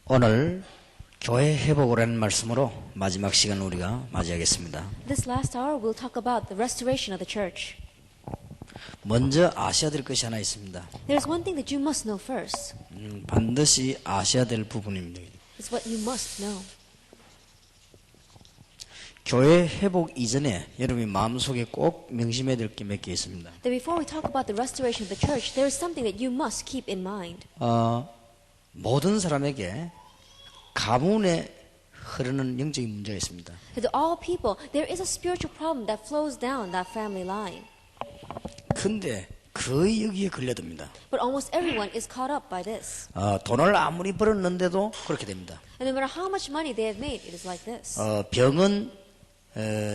오늘 교회 회복이라는 말씀으로 마지막 시간을 우리가 맞이하겠습니다. This last hour we'll talk about the restoration of the church. 먼저 아셔야 될 것이 하나 있습니다. There's one thing that you must know first. 반드시 아셔야 될 부분입니다. It's what you must know. 교회 회복 이전에 여러분이 마음속에 꼭 명심해야 될 게 몇 개 있습니다. That before we talk about the restoration of the church, there is something that you must keep in mind. 모든 사람에게 가문에 흐르는 영적인 문제가 있습니다. That to all people, there is a spiritual problem that flows down that family line. 근데 거의 여기에 걸려듭니다. But almost everyone is caught up by this. 돈을 아무리 벌었는데도 그렇게 됩니다. And no matter how much money they have made, it is like this. 병은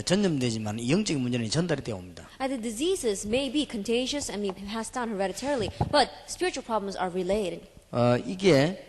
전염되지만 영적인 문제는 전달이 되어 옵니다. And the diseases may be contagious and may be passed down hereditarily, but spiritual problems are relayed. 이게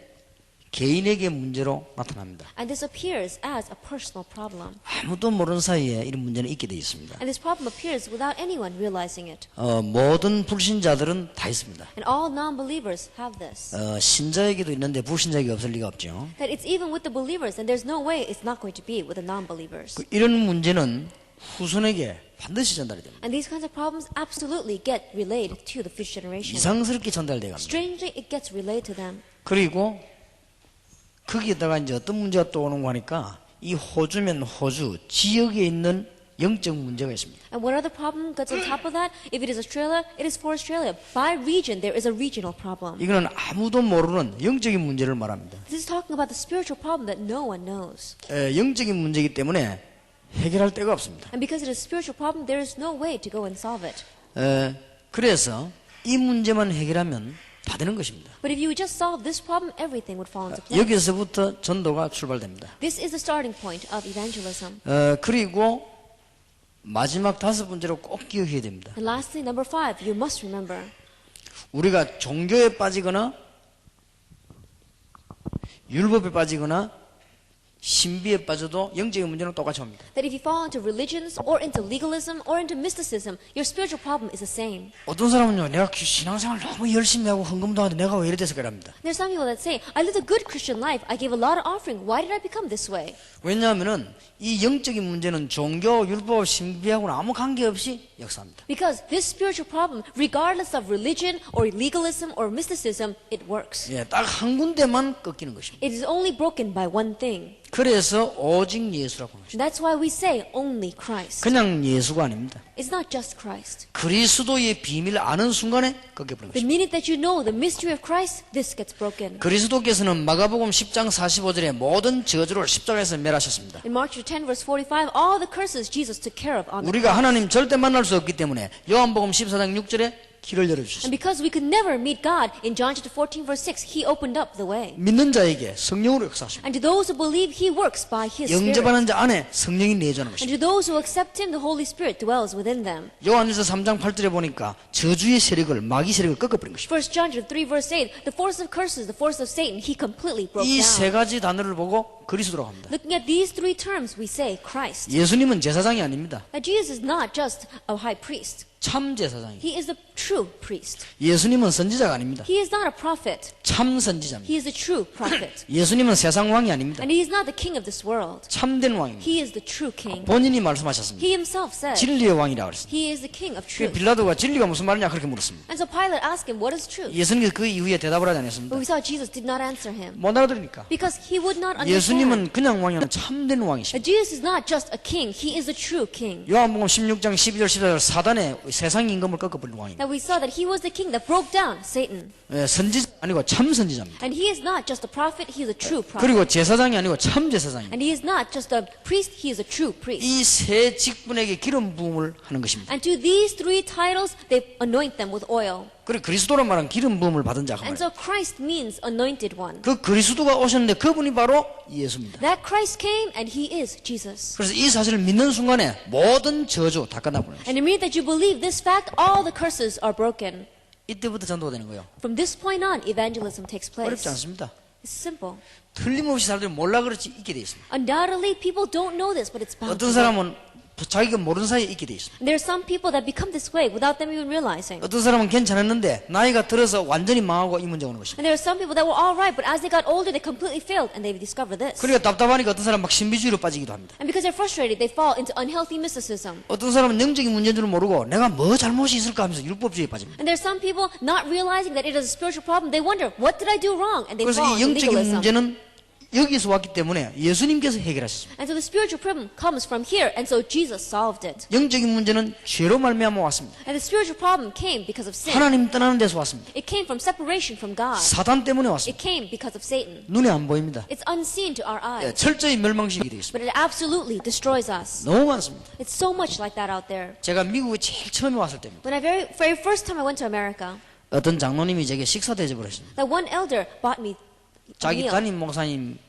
개인에게 문제로 나타납니다. And this appears as a personal problem. 아무도 모르는 사이에 이런 문제는 있게 되어 있습니다. And this problem appears without anyone realizing it. 모든 불신자들은 다 있습니다. And all non-believers have this. 신자에게도 있는데 불신자에게 없을 리가 없죠. That it's even with the believers, and there's no way it's not going to be with the non-believers. 이런 문제는 후손에게 반드시 전달이 됩니다. And these kinds of problems absolutely get relayed to the future generation. 이상스럽게 전달되어 갑니다. Strangely, it gets relayed to them. 그리고 거기에다가 이제 어떤 문제가 또 오는 거 하니까 이 호주면 호주 지역에 있는 영적 문제가 있습니다. And what other problem gets on top of that? If it is Australia, it is for Australia. By region, there is a regional problem. 이거는 아무도 모르는 영적인 문제를 말합니다. This is talking about the spiritual problem that no one knows. 영적인 문제이기 때문에 해결할 데가 없습니다. And because it is a spiritual problem, there is no way to go and solve it. 그래서 이 문제만 해결하면 다 되는 것입니다. But if you would just solve this problem, everything would fall into place. 여기서부터 전도가 출발됩니다. This is the starting point of evangelism. 그리고 마지막 다섯 번째로 꼭 기억해야 됩니다. And lastly, number 5, you must remember. 우리가 종교에 빠지거나 율법에 빠지거나 신비에 빠져도 영적인 문제는 똑같이 옵니다. That if you fall into religions or into legalism or into mysticism, your spiritual problem is the same. 어떤 사람은요, 내가 신앙생활 너무 열심히 하고 헌금도 하는데 내가 왜 이래 돼서 그럽니다. There's some people that say, I lived a good Christian life. I gave a lot of offering. Why did I become this way? 왜냐하면은 이 영적인 문제는 종교, 율법, 신비하고는 아무 관계없이 역사합니다. Because this spiritual problem, regardless of religion or legalism or mysticism, it works. 예, 딱 한 군데만 꺾이는 것입니다. It is only broken by one thing. 그래서 오직 예수라고 하는 것입니다. And that's why we say only Christ. 그냥 예수가 아닙니다. It's not just Christ. 그리스도의 비밀을 아는 순간에 꺾여버린 The 것입니다. minute that you know the mystery of Christ, this gets broken. 그리스도께서는 마가복음 10장 45절에 모든 저주를 십자가에서 멸하셨습니다. In Mark 10 verse 45, all the curses Jesus took care of on the 우리가 cross. 하나님 절대 만날 수 없기 때문에 요한복음 14장 6절에 길을 And 열어주셨습니다. because we could never meet God, in John chapter 14 verse 6, He opened up the way. 믿는 자에게 성령으로 역사하십니다. And to those who believe, He works by His Spirit. 영접하는 자 안에 성령이 내주하는 And 것입니다. to those who accept Him, the Holy Spirit dwells within them. 요한일서 3장 8절에 보니까 저주의 세력을 마귀 세력을 꺾어버린 것입니다. 1 John chapter 3 verse 8, the force of curses, the force of Satan, He completely broke 이 세 down. 가지 단어를 보고 그리스도라고 합니다. Looking at these 3 terms, we say Christ. 예수님은 제사장이 아닙니다. Now Jesus is not just a high priest. 참 제사장입니다. He is the true priest. 예수님은 선지자가 아닙니다. He is not a prophet. 참 선지자입니다. He is the true prophet. 예수님은 세상 왕이 아닙니다. And He is not the king of this world. 참된 왕입니다. He is the true king. 본인이 말씀하셨습니다. He himself said, 진리의 왕이라고 그랬습니다. He is the king of 그 truth. 빌라도가 진리가 무슨 말이냐 그렇게 물었습니다. And so Pilate asked him, what is truth? 예수님께서 그 이후에 대답을 하지 않았습니다. But we saw Jesus did not answer him. 못 알아들으니까. Because he would not understand. 예수님은 그냥 왕이 아니라 참된 왕이십니다. That Jesus is not just a king. He is the true king. 요한복음 16장 12절 14절 사단의 세상 임금을 꺾어버린 왕입니다. That we saw that he was the king that broke down Satan. 선지자 아니고 참 선지자입니다. And he is not just a prophet, he is a true prophet. 그리고 제사장이 아니고 참 제사장입니다. And he is not just a priest, he is a true priest. 이 세 직분에게 기름 부음을 하는 것입니다. And to these 3 titles, they anoint them with oil. 그리고 그리스도란 말은 기름 부음을 받은 자가 And 말이에요. so Christ means anointed one. 그 그리스도가 오셨는데 그분이 바로 예수입니다. That Christ came and he is Jesus. 그래서 이 사실을 믿는 순간에 모든 저주 다 끝나버려요. And the minute that you believe this fact, all the curses are broken. 이때부터 전도가 되는 거예요. From this point on, evangelism takes place. 어렵지 않습니다. It's simple. 틀림없이 사람들이 몰라 그렇지 있게 돼 있습니다. Undoubtedly, people don't know this, but it's bound 어떤 to 사람은 자기가 모르는 사이에 있게 돼 있습니다. And there are some people that become this way without them even realizing. 어떤 사람은 괜찮았는데 나이가 들어서 완전히 망하고 이 문제 오는 것입니다. And there are some people that were all right, but as they got older, they completely failed, and they discovered this. 그러니까 답답하니까 어떤 사람은 막 신비주의로 빠지기도 합니다. And because they're frustrated, they fall into unhealthy mysticism. 어떤 사람은 영적인 문제인 줄 모르고 내가 뭐 잘못이 있을까 하면서 율법주의에 빠집니다. And there are some people not realizing that it is a spiritual problem. They wonder, what did I do wrong? And they 그래서 fall 이 into 영적인 legalism. 문제는 여기서 왔기 때문에 예수님께서 해결하셨습니다. And so the spiritual problem comes from here, and so Jesus solved it. 영적인 문제는 죄로 말미암아 왔습니다. And the spiritual problem came because of sin. 하나님 떠나는 데서 왔습니다. It came from separation from God. 사단 때문에 It 왔습니다. came because of Satan. 눈에 안 보입니다. It's unseen to our eyes, 철저히 멸망시키게 되어 있습니다. but it absolutely destroys us. 너무 많습니다. It's so much like that out there. 제가 미국에 제일 처음에 왔을 때입니다. When I very first time I went to America, 어떤 장로님이 제게 식사 대접을 했습니다. that one elder bought me a 자기 meal. 담임 목사님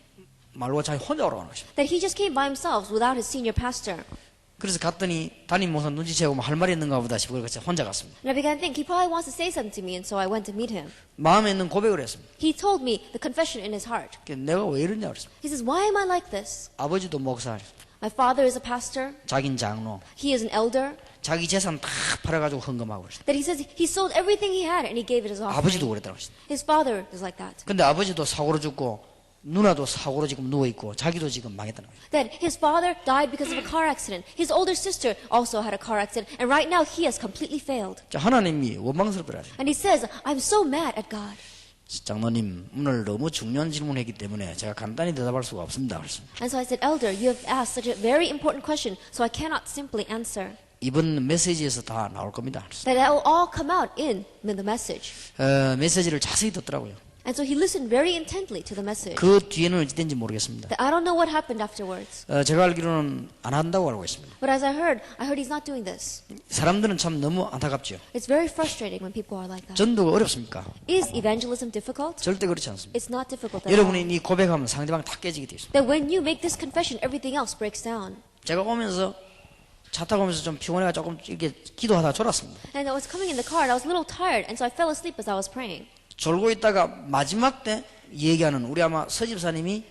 말로 자기 혼자 오라고 하십니다. That he just came by himself without his senior pastor. 그래서 갔더니 담임 목사 눈치채고 뭐 할 말이 있는가 보다 싶고 그래서 혼자 갔습니다. And I began to think he probably wants to say something to me, and so I went to meet him. 마음에 있는 고백을 했습니다. He told me the confession in his heart. 내가 왜 이러냐 그랬습니다. He says, why am I like this? 아버지도 목사, My father is a pastor. 자긴 장로, He is an elder. 자기 재산 다 팔아가지고 헌금하고 그랬습니다. That he says he sold everything he had and he gave it as 아버지도 offering. 그랬다고 했습니다. His father is like that. 근데 아버지도 사고로 죽고 누나도 사고로 지금 누워있고 자기도 지금 망했다는 거예요. That his father died because of a car accident. His older sister also had a car accident. And right now he has completely failed. 자, 하나님이 원망스럽더라. And he says, I'm so mad at God. 장로님 오늘 너무 중요한 질문했기 때문에 제가 간단히 대답할 수가 없습니다. 그랬습니다. And so I said, Elder, you have asked such a very important question, so I cannot simply answer. 이번 메시지에서 다 나올 겁니다. That will all come out in the message. 메시지를 자세히 듣더라고요. And so he listened very intently to the message. 그 뒤에는 어찌 된지 모르겠습니다. That I don't know what happened afterwards. 제가 알기로는 안 한다고 알고 있습니다. But as I heard he's not doing this. 사람들은 참 너무 안타깝죠. It's very frustrating when people are like that. 전도가 어렵습니까? Is evangelism difficult? 절대 그렇지 않습니다. It's not difficult at all. 여러분이 이 고백하면 상대방 다 깨지게 되어 있습니다. That when you make this confession, everything else breaks down. 제가 오면서 차 타고 오면서 좀 피곤해가 조금 이렇게 기도하다 졸았습니다. And I was coming in the car and I was a little tired, and so I fell asleep as I was praying. 졸고 있다가 마지막 때 얘기하는 우리 아마 서집사님이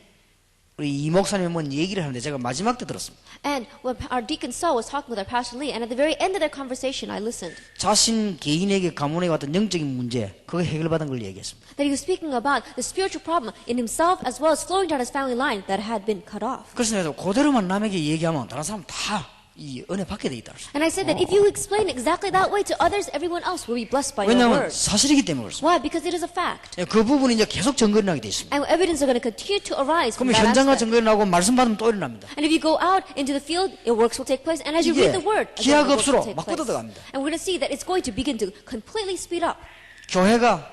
우리 이 목사님이 뭔 얘기를 하는데 제가 마지막 때 들었습니다. And when our deacon Saul was talking with our pastor Lee, and at the very end of their conversation, I listened. 자신 개인에게 가문에 왔던 영적인 문제 그거 해결받은 걸 얘기했습니다. That he was speaking about the spiritual problem in himself as well as flowing down his family line that had been cut off. 그래서 내가 그대로만 남에게 얘기하면 다른 사람 다 이 은혜 받게 돼 있다. And I said that if you explain exactly that way to others, everyone else will be blessed by your 왜냐하면 words. 사실이기 때문에 그렇습니다. Why? Because it is a fact. 그 부분이 이제 계속 증거를 나게 돼 있습니다. And evidence are going to continue to arise from 그러면 that 현장과 aspect. 증거를 나고 말씀 받으면 또 일어납니다. And if you go out into the field, your works will take place. And as you 이게 read the word, 기하급 the works will 없이로 take 막 place. 뻗어갑니다. And we're going to see that it's going to begin to completely speed up. 교회가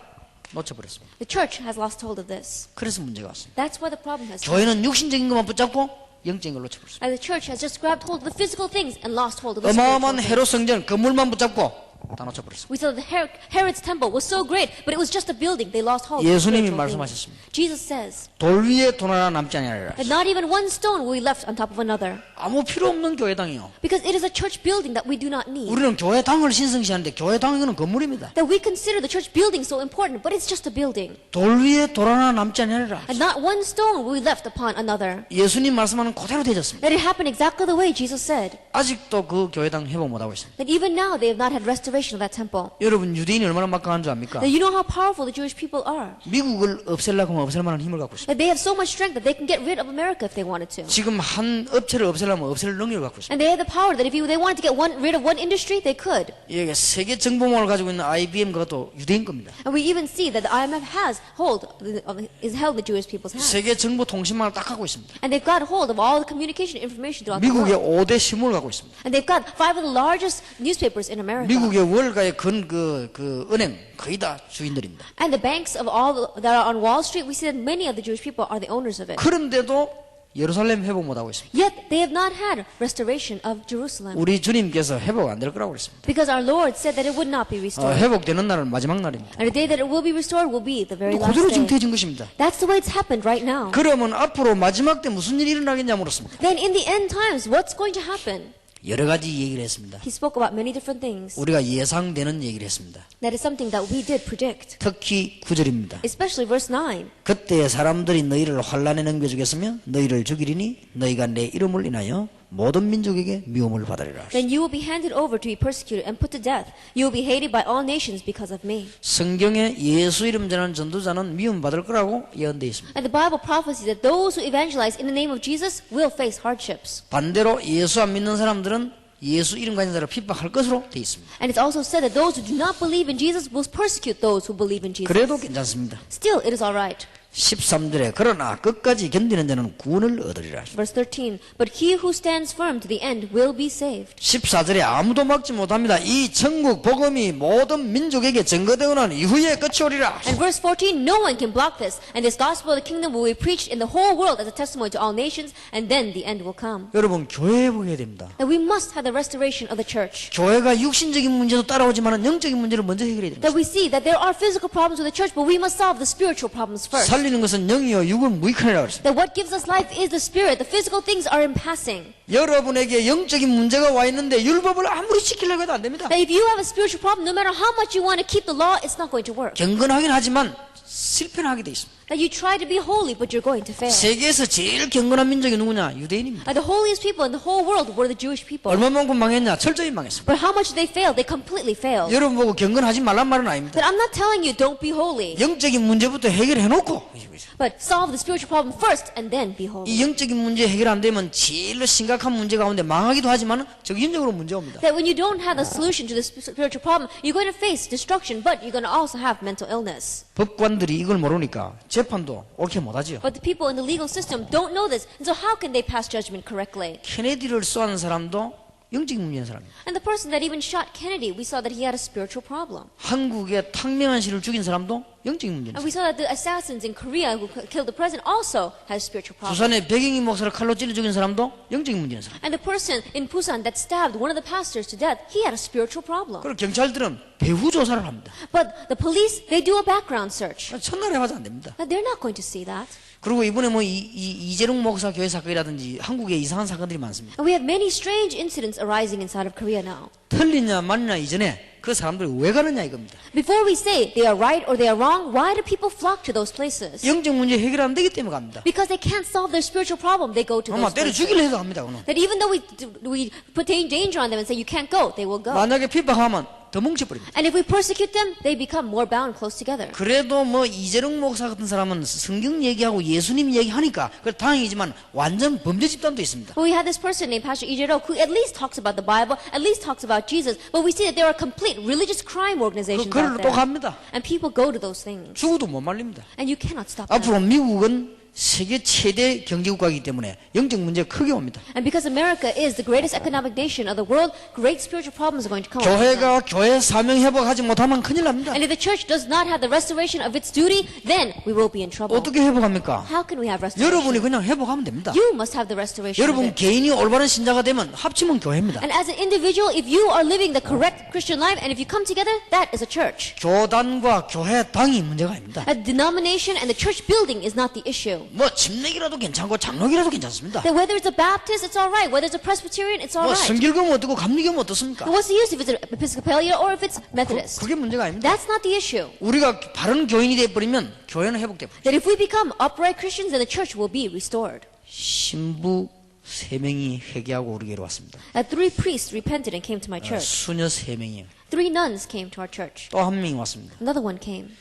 놓쳐버렸습니다. The church has lost hold of this. 그래서 문제가 왔습니다. That's where the problem has come. 교회는 육신적인 것만 붙잡고 영적인 걸 놓쳐버렸습니다. And the church has just grabbed hold of the physical things and lost hold of the spiritual 어마어마한 things. 헤롯 성전 건물만 붙잡고 다 놓쳐버렸습니다. We saw that Herod's temple was so great, but it was just a building. They lost hold of the 예수님이 spiritual things. 말씀하셨습니다. Jesus says 돌 위에 돌 하나 남지 아니하리라. that not even one stone will be left on top of another. 아무 필요 없는 교회당이요. Because it is a church building that we do not need. 우리는 교회당을 신성시하는데 교회당은 건물입니다. That we consider the church building so important, but it's just a building. 돌 위에 돌 하나 남지 아니하리라. And not one stone will be left upon another. 예수님 말씀하는 그대로 되졌습니다. That it happened exactly the way Jesus said. 아직도 그 교회당 회복 못하고 있습니다. That even now they have not had restoration of that temple. 여러분 유대인이 얼마나 막강한 줄 압니까? That you know how powerful the Jewish people are. 미국을 없애려고 하면 없앨 만한 힘을 갖고 있습니다. That they have so much strength that they can get rid of America if they wanted to. 지금 한 업체를 없애려면 없앨 능력을 갖고 있습니다. And they have the power that if they wanted to get rid of one industry, they could. 이게 세계 정보망을 가지고 있는 IBM 그것도 유대인 겁니다. And we even see that the IMF is held in the Jewish people's hands. 세계 정보 통신망을 딱 갖고 있습니다. And they've got hold of all the communication information throughout the 미국의 world. 5대 신문을 갖고 있습니다. And they've got 5 of the largest newspapers in America. 미국의 월가의 그 은행 거의 다 주인들입니다. And the banks of all that are on Wall Street, we see that many of the Jewish people are the owners of it. 그런데도 예루살렘 회복 못하고 있습니다. Yet they have not had restoration of Jerusalem. 우리 주님께서 회복 안 될 거라고 그랬습니다. Because our Lord said that it would not be restored. 회복되는 날은 마지막 날입니다. And the day that it will be restored will be the very last 그대로 day. 징태해진 것입니다. That's the way it's happened right now. 그러면 앞으로 마지막 때 무슨 일이 일어나겠냐 물었습니다. Then in the end times, what's going to happen? 여러 가지 얘기를 했습니다. He spoke about many different things. 우리가 예상되는 얘기를 했습니다. That is something that we did predict. 특히 9절입니다. Especially verse 9. 그때 사람들이 너희를 환란에 넘겨주겠으며 너희를 죽이리니 너희가 내 이름을 인하여 모든 민족에게 미움을 받으리라. Then you will be handed over to be persecuted and put to death. You will be hated by all nations because of me. 성경에 예수 이름 전하는 전도자는 미움 받을 거라고 예언되어 있습니다. And the Bible prophesies that those who evangelize in the name of Jesus will face hardships. 반대로 예수 안 믿는 사람들은 예수 이름 가진 자를 핍박할 것으로 되어 있습니다. And it's also said that those who do not believe in Jesus will persecute those who believe in Jesus. 그래도 괜찮습니다. Still, it is all right. 13절에 그러나 끝까지 견디는 자는 구원을 얻으리라. Verse 13, but he who stands firm to the end will be saved. 14절에 아무도 막지 못합니다. 이 천국 복음이 모든 민족에게 전거되고 난 이후에 끝이 오리라. And verse 14, no one can block this. And this gospel of the kingdom will be preached in the whole world as a testimony to all nations, and then the end will come. 여러분 교회 회복해야 됩니다. That we must have the restoration of the church. 교회가 육신적인 문제도 따라오지만 영적인 문제를 먼저 해결해야 됩니다. That we see that there are physical problems with the church, but we must solve the spiritual problems first. 살리는 것은 영이요 육은 무익하니라 그랬습니다. That what gives us life is the spirit. The physical things are in passing. 여러분에게 영적인 문제가 와 있는데 율법을 아무리 지키려고 해도 안 됩니다. That if you have a spiritual problem, no matter how much you want to keep the law, it's not going to work. 경건하긴 하지만 실패는 하게 돼 있습니다. That you try to be holy, but you're going to fail. 세계에서 제일 경건한 민족이 누구냐? 유대인입니다. The holiest people in the whole world were the Jewish people. 얼마만큼 망했냐? 철저히 망했습니다. But how much they failed? They completely failed. 여러분 보고 경건하지 말란 말은 아닙니다. But I'm not telling you don't be holy. 영적인 문제부터 해결해놓고 But solve the spiritual problem first and then be holy. 이 영적인 문제 해결 안 되면 제일 심각한 문제 가운데 망하기도 하지만 정신적으로 문제가 옵니다. That when you don't have the solution to the spiritual problem, you're going to face destruction, but you're going to also have mental illness. 법관들이 이걸 모르니까 재판도 옳게 못하지요. But the people in the legal system don't know this, and so how can they pass judgment correctly? 케네디를 쏘는 사람도 영적인 문제인 사람입니다. And the person that even shot Kennedy, we saw that he had a spiritual problem. 한국의 탕명한 씨를 죽인 사람도 영적인 문제인 And we saw that the assassins in Korea who killed the president also had a spiritual problem. 부산의 백영희 목사를 칼로 찔러 죽인 사람도 영적인 문제인 사람. And the person in Busan that stabbed one of the pastors to death, he had a spiritual problem. 그리고 경찰들은 배후 조사를 합니다. But the police, they do a background search. 첫날에 해봐도 안 됩니다. But they're not going to see that. 그리고 이번에 뭐 이재룡 목사 교회 사건이라든지 한국에 이상한 사건들이 많습니다. And we have many strange incidents arising inside of Korea now. 틀리냐 맞냐 이전에 그 사람들이 왜 가느냐 이겁니다. Before we say they are right or they are wrong, why do people flock to those places? 영적 문제 해결 안 되기 때문에 갑니다. Because they can't solve their spiritual problem, they go to 아마 those 때려 places. 죽이려 해도 갑니다. 그는. That even though we put danger on them and say you can't go, they will go. 만약에 핍박하면 더 뭉쳐버립니다. And if we persecute them, they become more bound close together. 그래도 뭐 이재룡 목사 같은 사람은 성경 얘기하고 예수님 얘기하니까 그 다행이지만 완전 범죄 집단도 있습니다. But we had this person named Pastor Lee Jae-rok who at least talks about the Bible, at least talks about Jesus, but we see that there are complete religious crime organizations 그걸로 out 또 there. 갑니다. And people go to those things. 죽어도 못 말립니다. And you cannot stop them. 앞으로 미국은 세계 최대 경제국가이기 때문에 영적 문제가 크게 옵니다. And because America is the greatest economic nation of the world, great spiritual problems are going to come. 교회가 교회 사명 회복하지 못하면 큰일 납니다. And if the church does not have the restoration of its duty, then we will be in trouble. 어떻게 회복합니까? How can we have 여러분이 restoration? 그냥 회복하면 됩니다. You must have the restoration of 여러분 it. 개인이 올바른 신자가 되면 합치면 교회입니다. And as an individual, if you are living the correct Christian life, and if you come together, that is a church. 교단과 교회 당이 문제가 아닙니다. A denomination and the church building is not the issue. 뭐 침례기라도 괜찮고 장로기라도 괜찮습니다. That whether it's a Baptist, it's all right. Whether it's a Presbyterian, it's all 뭐 right. 성길교면 어떻고 감리교면 어떻습니까? What's the use if it's an Episcopalian or if it's Methodist? 그게 문제가 아닙니다. That's not the issue. 우리가 바른 교인이 되어버리면 교회는 회복돼 버립니다. That if we become upright Christians, then the church will be restored. 신부 3명이 회개하고 우리 교회로 왔습니다. 3 priests repented and came to my church. 수녀 3명이요. 3 nuns came to our church. 또 1명이 왔습니다. Another one came.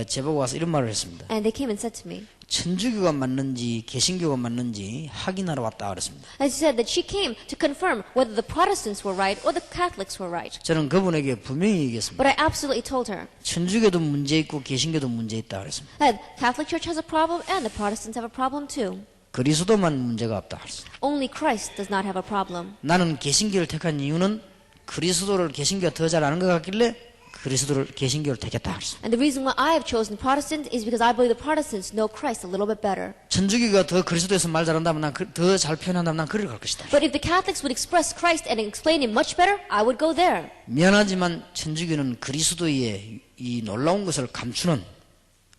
제보가 와서 이런 말을 했습니다. And they came and said to me, 천주교가 맞는지 개신교가 맞는지 확인하러 왔다 그랬습니다. and she said that she came to confirm whether the Protestants were right or the Catholics were right. 저는 그분에게 분명히 얘기했습니다. But I absolutely told her 천주교도 문제 있고 개신교도 문제 있다 그랬습니다. that Catholic Church has a problem and the Protestants have a problem too. 그리스도만 문제가 없다 그랬습니다. Only Christ does not have a problem. 나는 개신교를 택한 이유는 그리스도를 개신교가 더 잘 아는 것 같길래 그리스도를 개신교를 택했다 그랬습니다. And the reason why I have chosen Protestant is because I believe the Protestants know Christ a little bit better. 천주교가 더 그리스도에서 말 잘한다면 난 더 잘 표현한다면 난 그를 갈 것이다. But if the Catholics would express Christ and explain him much better, I would go there. 미안하지만 천주교는 그리스도의 이 놀라운 것을 감추는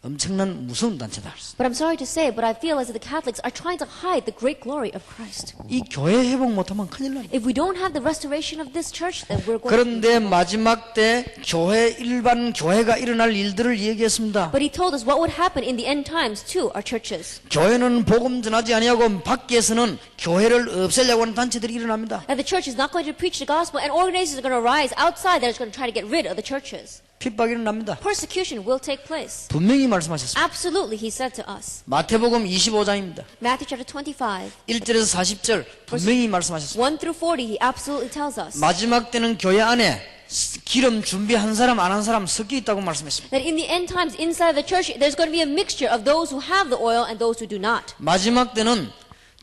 엄청난 무서운 단체다. But I'm sorry to say, but I feel as if the Catholics are trying to hide the great glory of Christ. 이 교회 회복 못하면 큰일 납니다. If we don't have the restoration of this church, then we're going 그런데 to... 마지막 때 일반 교회가 일어날 일들을 얘기했습니다. But he told us what would happen in the end times to our churches. 교회는 복음 전하지 아니하고 밖에서는 교회를 없애려고 하는 단체들이 일어납니다. That the church is not going to preach the gospel, and organizations are going to rise outside that is going to try to get rid of the churches. 핍박이 일어납니다. Persecution will take place. 분명히 말씀하셨습니다. Absolutely, he said to us. 마태복음 25장입니다. Matthew chapter 25, 1절에서 40절 분명히 말씀하셨습니다. 1 through 40, he absolutely tells us 마지막 때는 교회 안에 기름 준비한 사람 안 한 사람 섞여 있다고 말씀했습니다. that in the end times inside the church, there's going to be a mixture of those who have the oil and those who do not. 마지막 때는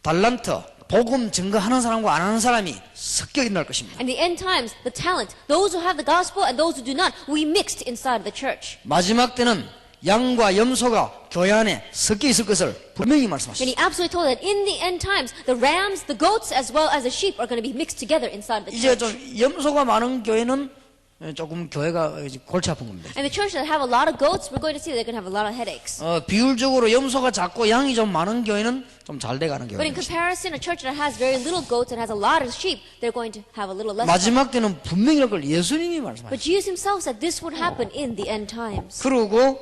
달란트 복음 증거하는 사람과 안 하는 사람이 섞여 있는 것입니다. And the end times, the talent, those who have the gospel and those who do not, will be mixed inside the church. 마지막 때는 양과 염소가 교회 안에 섞여 있을 것을 분명히 And 말씀하셨습니다. he absolutely told that in the end times, the rams, the goats, as well as the sheep are going to be mixed together inside the 이제 church. 좀 염소가 많은 교회는 조금 교회가 골치 아픈 겁니다. And the churches that have a lot of goats, we're going to see they're going to have a lot of headaches. 비율적으로 염소가 작고 양이 좀 많은 교회는 좀 잘 돼가는 But in 교회입니다. comparison, a church that has very little goats and has a lot of sheep, they're going to have a little less. 마지막 때는 분명히 그걸 예수님이 말씀하셨어요. But Jesus himself said this would happen in the end times. 그리고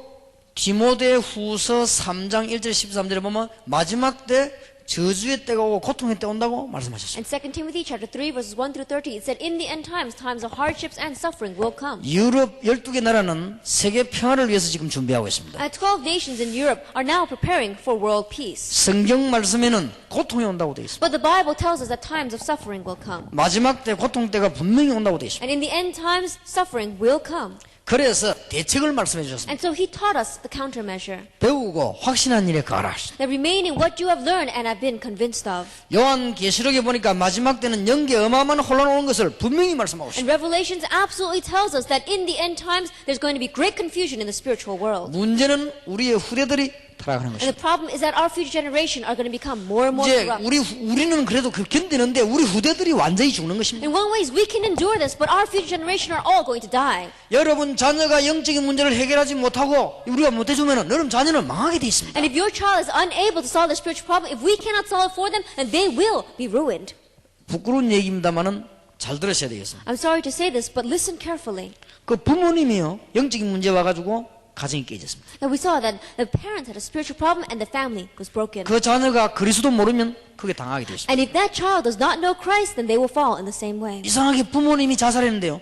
디모데후서 3장 1절 13절에 보면 마지막 때 저주의 때가 오고 고통의 때 온다고 말씀하셨어요. In 2 Timothy chapter 3 verses 1 through 30, it said, in the end times, times of hardships and suffering will come. 유럽 12개 나라는 세계 평화를 위해서 지금 준비하고 있습니다. And 12 nations in Europe are now preparing for world peace. 성경 말씀에는 고통이 온다고 되어 있습니다. But the Bible tells us that times of suffering will come. 마지막 때 고통 때가 분명히 온다고 되어 있습니다. And in the end times, suffering will come. 그래서 대책을 말씀해 주셨습니다. And so he taught us the countermeasure. 배우고 확신한 일에 가라. That remain in what you have learned and have been convinced of. 요한계시록에 보니까 마지막 때는 영계 어마어마한 혼란 오는 것을 분명히 말씀하고 And 있습니다. Revelations absolutely tells us that in the end times, there's going to be great confusion in the spiritual world. 문제는 우리의 후대들이 타락하는 And the 것입니다. problem is that our future generation are going to become more and more 이제 corrupt. 우리는 그래도 그 견디는데 우리 후대들이 완전히 죽는 것입니다. In one way, we can endure this, but our future generation are all going to die. 여러분 자녀가 영적인 문제를 해결하지 못하고 우리가 못해주면 여러분 자녀는 망하게 돼 있습니다. And if your child is unable to solve the spiritual problem, if we cannot solve it for them, then they will be ruined. 부끄러운 얘기입니다만은 잘 들으셔야 되겠습니다. I'm sorry to say this, but listen carefully. 그 부모님이요 영적인 문제 와가지고 가정이 깨졌습니다. Now we saw that the parents had a spiritual problem and the family was broken. 그 자녀가 그리스도 모르면 그게 당하게 되어 있습니다. And if that child does not know Christ, then they will fall in the same way. 이상하게 부모님이 자살했는데요.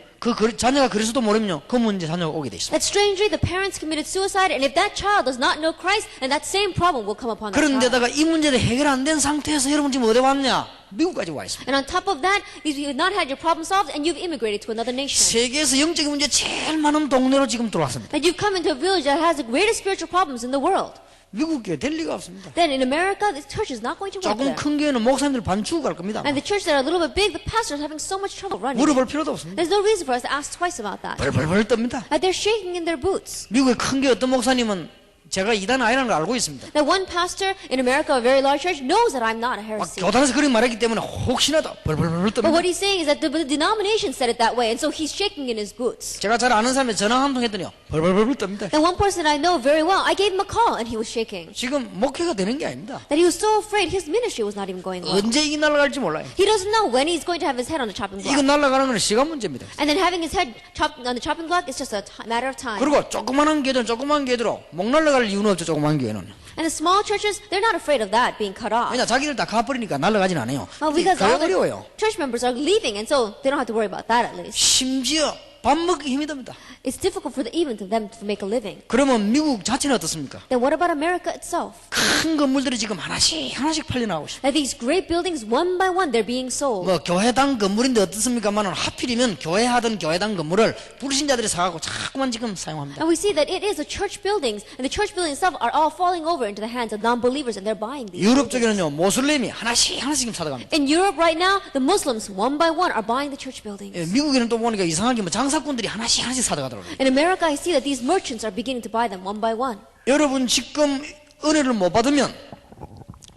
자녀가 그리스도 모르면요. 그 문제 자녀가 오게 돼 있습니다. That strangely, the parents committed suicide, and if that child does not know Christ, then that same problem will come upon the child. 그런데다가 이 문제를 해결 안 된 상태에서 여러분 지금 어디 왔냐? 미국까지 와 있습니다. And on top of that, you have not had your problem solved, and you've immigrated to another nation. 세계에서 영적인 문제 제일 많은 동네로 지금 들어왔습니다. That you've come into a village that has the greatest spiritual problems in the world. 미국 교회 될 리가 없습니다. Then in America, the church is not going to work 조금 there. 큰 교회는 목사님들 반 죽고 갈 겁니다. And the church that are a little bit big, the pastors are having so much trouble running. 물어볼 필요도 없습니다. There's no reason for us to ask twice about that. 벌벌벌 떱니다. They're shaking in their boots. 미국의 큰 교회 어떤 목사님은 제가 이단 아니라는 걸 알고 있습니다. That one pastor in America, a very large church, knows that I'm not a 막 heresy. 교단에서 그렇게 말했기 때문에 혹시나도 벌벌벌 But what 떱니다. he's saying is that the denomination said it that way, and so he's shaking in his boots. 제가 잘 아는 사람에 전화 한 통 했더니요. 벌벌벌 떱니다. And one person I know very well, I gave him a call, and he was shaking. 지금 목회가 되는 게 아닙니다. That he was so afraid his ministry was not even going well. 언제 이게 날아갈지 몰라요. He doesn't know when he's going to have his head on the chopping 이거 block. 날아가는 건 시간 문제입니다. And then having his head chopped on the chopping block is just a matter of time. 그리고 조그마한 교회들은 조그마한 교회대로 목 날아갈 이유는 없죠. 조그마한 교회는. And the small churches, they're not afraid of that being cut off. 왜냐 자기들 다 가버리니까 날아가진 않아요. Because all 그게 the 어려워요. church members are leaving, and so they don't have to worry about that at least. 심지어 밥 먹기 힘이 듭니다. It's difficult for even them to make a living. 그러면 미국 자체는 어떻습니까? Then what about America itself? 큰 건물들이 지금 하나씩 팔려나오고 있어요. That these great buildings, one by one, they're being sold. 뭐 교회당 건물인데 어떻습니까만은 하필이면 교회하던 교회당 건물을 불신자들이 사가고 자꾸만 지금 사용합니다. And we see that it is the church buildings, and the church buildings itself are all falling over into the hands of non-believers, and they're buying these. 유럽 buildings. 쪽에는요 모슬렘이 하나씩 지금 사다갑니다. In Europe right now, the Muslims, one by one, are buying the church buildings. 예, 미국에는 또 보니까 이상하게 뭐 장사꾼들이 하나씩 사다가더라고요. In America, I see that these merchants are beginning to buy them one by one. 여러분 지금 은혜를 못 받으면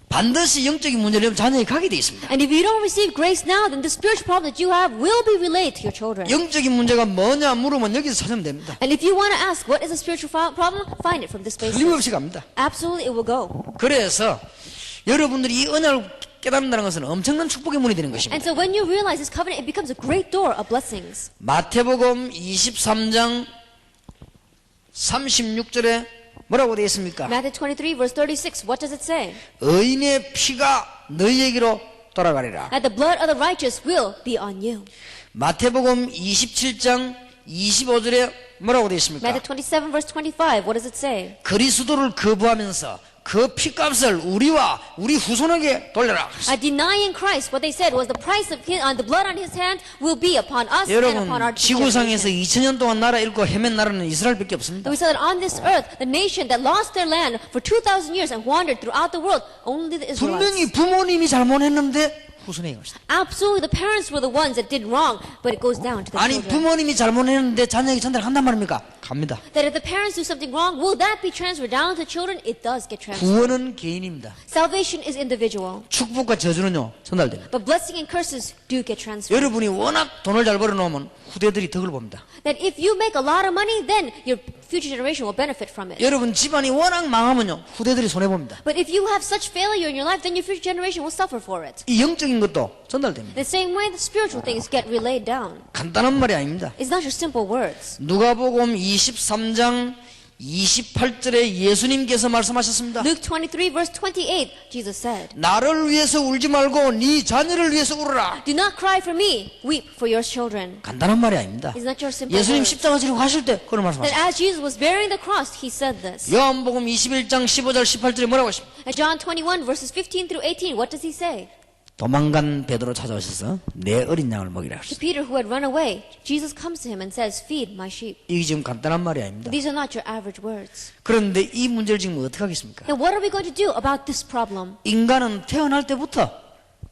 반드시 영적인 문제를 자녀에게 가게 돼 있습니다. And if you don't receive grace now, then the spiritual problem that you have will be relayed to your children. 영적인 문제가 뭐냐 물으면 여기서 찾으면 됩니다. And if you want to ask what is a spiritual problem, find it from this basis. 틀림없이 갑니다. Absolutely, it will go. 그래서 여러분들이 이 언약을 깨닫는다는 것은 엄청난 축복의 문이 되는 것입니다. And so when you realize this covenant, it becomes a great door of blessings. 마태복음 23장 36절에 뭐라고 되어 있습니까? Matthew 23, verse 36, what does it say? 의인의 피가 너희에게로 돌아가리라. That the blood of the righteous will be on you. 마태복음 27장 25절에 뭐라고 되어 있습니까? Matthew 27, verse 25, what does it say? 그리스도를 거부하면서 그 피값을 우리와 우리 후손에게 돌려라. Denying Christ, what they said was the price of the blood on his hand will be upon us and upon 여러분 our 지구상에서 generation. 2000년 동안 나라 잃고 헤맨 나라는 이스라엘밖에 없습니다. We said that on this earth, the nation that lost their land for 2,000 years and wandered throughout the world, only the Israelites. 분명히 부모님이 잘못했는데 후손에게 갑시다. Absolutely, the parents were the ones that did wrong, but it goes down to the 아니 children. 부모님이 잘못했는데 자녀에게 전달을 한단 말입니까? 갑니다. That if the parents do something wrong, will that be transferred down to the children? It does get transferred. 구원은 개인입니다. Salvation is individual, 축복과 저주는요 전달됩니다. but blessing and curses do get transferred. 여러분이 워낙 돈을 잘 벌어놓으면 후대들이 덕을 봅니다. That if you make a lot of money, then your future generation will benefit from it. 여러분 집안이 워낙 망하면요 후대들이 손해 봅니다. But if you have such failure in your life, then your future generation will suffer for it. 이 영적인 것도 전달됩니다. The same way the spiritual things get relayed down. 간단한 말이 아닙니다. It's not just simple words. 누가복음 23장 28절에 예수님께서 말씀하셨습니다. Luke 23 verse 28, Jesus said, 나를 위해서 울지 말고 네 자녀를 위해서 울어라. Do not cry for me, weep for your children. 간단한 말이 아닙니다. It's not your simple 예수님 words. 십자가 지고 가실 때 그런 That 말씀하셨어요. as Jesus was bearing the cross, he said this. 요한복음 21장 15절 18절에 뭐라고 하십니까? At John 21 verses 15 through 18, what does he say? 도망간 베드로 찾아오셔서 내 어린 양을 먹이라 To 하셨어요. Peter who had run away, Jesus comes to him and says, Feed my sheep. 이게 지금 간단한 말이 아닙니다. These are not your average words. 그런데 이 문제를 지금 어떻게 하겠습니까? Now what are we going to do about this problem? 인간은 태어날 때부터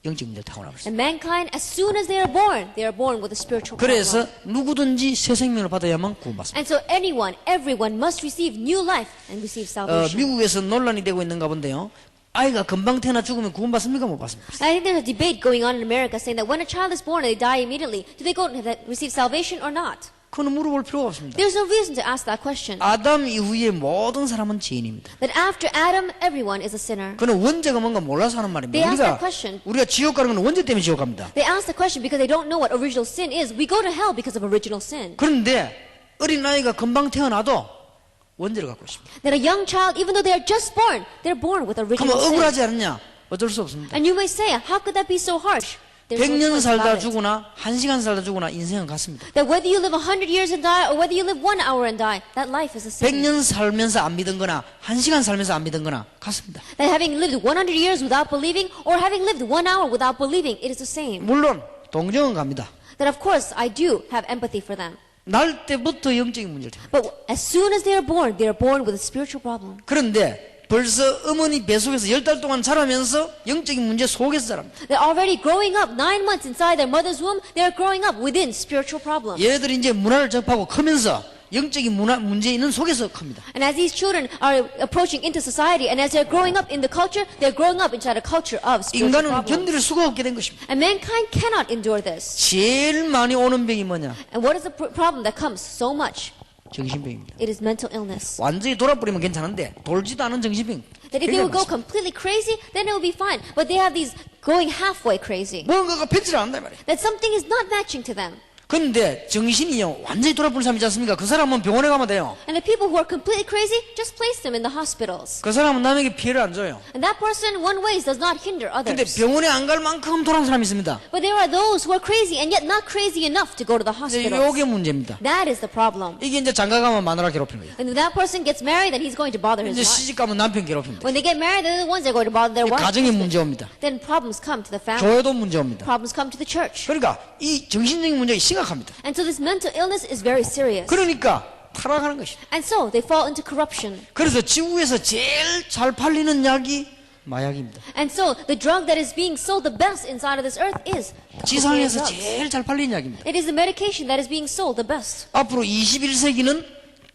영적 문제를 타고나고 있습니다. And mankind, as soon as they are born with a spiritual 그래서 problem. 누구든지 새 생명을 받아야만 구원받습니다. And so everyone must receive new life and receive salvation. 미국에서 논란이 되고 있는가 본데요. 아이가 금방 태어나 죽으면 구원받습니까? 못 받습니까? I think there's a debate going on in America saying that when a child is born and they die immediately, do they go and receive salvation or not? 그건 물어볼 필요가 없습니다. There's no reason to ask that question. 아담 이후에 모든 사람은 죄인입니다. That after Adam, everyone is a sinner. 그는 원죄가 뭔가 몰라서 하는 말입니다. They ask that question. 우리가 지옥 가는 건 원죄 때문에 지옥 갑니다. They ask the question because they don't know what original sin is. We go to hell because of original sin. 그런데 어린아이가 금방 태어나도 원죄를 갖고 있습니다. That a young child, even though they are just born, they're born with 그러면 original sin. 억울하지 않느냐? 어쩔 수 없습니다. And you may say, how could that be so harsh? There's no 100년 choice 살다 about it. 죽으나 1시간 살다 죽으나 인생은 같습니다. That whether you live 100 years and die or whether you live 1 hour and die, that life is the same. 100년 살면서 안 믿은 거나 1시간 살면서 안 믿은 거나 같습니다. That having lived 100 years without believing or having lived 1 hour without believing, it is the same. 물론 동정은 갑니다. That of course I do have empathy for them. 날 때부터 영적인 문제를 듭니다. But as soon as they are born with a spiritual problem. 그런데 벌써 어머니 뱃속에서 10달 동안 자라면서 영적인 문제 속에서 자랍니다. They're already growing up 9 months inside their mother's womb. They're growing up within spiritual problems. 얘네들이 이제 문화를 접하고 크면서 영적인 문제 있는 속에서 큽니다. And as these children are approaching into society and as they're growing up in the culture, they're growing up inside a culture of spiritual 인간은 problems. 견딜 수가 없게 된 것입니다. And mankind cannot endure this. 제일 많이 오는 병이 뭐냐? And what is the problem that comes so much? 정신병입니다. It is mental illness. 완전히 돌아버리면 괜찮은데 돌지도 않은 정신병. That if they would go completely crazy, then it would be fine. But they have these going halfway crazy. 뭔가가 뱉질 않는다 말이에요. That something is not matching to them. 그런데 정신이요 완전히 돌아버린 사람이지 않습니까? 그 사람은 병원에 가면 돼요. And the people who are completely crazy, just place them in the hospitals. 그 사람은 남에게 피해를 안 줘요. And that person, one way, does not hinder 근데 others. 병원에 안 갈 만큼 돌아온 사람이 있습니다. But there are those who are crazy and yet not crazy enough to go to the hospitals. 이게 문제입니다. That is the problem. 이게 이제 장가 가면 마누라 괴롭히는 거예요. And when that person gets married, then he's going to bother his 이제 wife. 시집 가면 남편 괴롭힙니다. When they get married, they're the ones that are going to bother their wife. 가정에 문제 옵니다. Then problems come to the family. 교회도 문제 옵니다. Problems come to the church. 그러니까 이 정신적인 문제가 심각합니다. And so this mental illness is very serious. 그러니까 타락하는 것이죠. And so they fall into corruption. 그래서 지구에서 제일 잘 팔리는 약이 마약입니다. And so the drug that is being sold the best inside of this earth is cocaine 지상에서 drugs. 제일 잘 팔리는 약입니다. It is the medication that is being sold the best. 앞으로 21세기는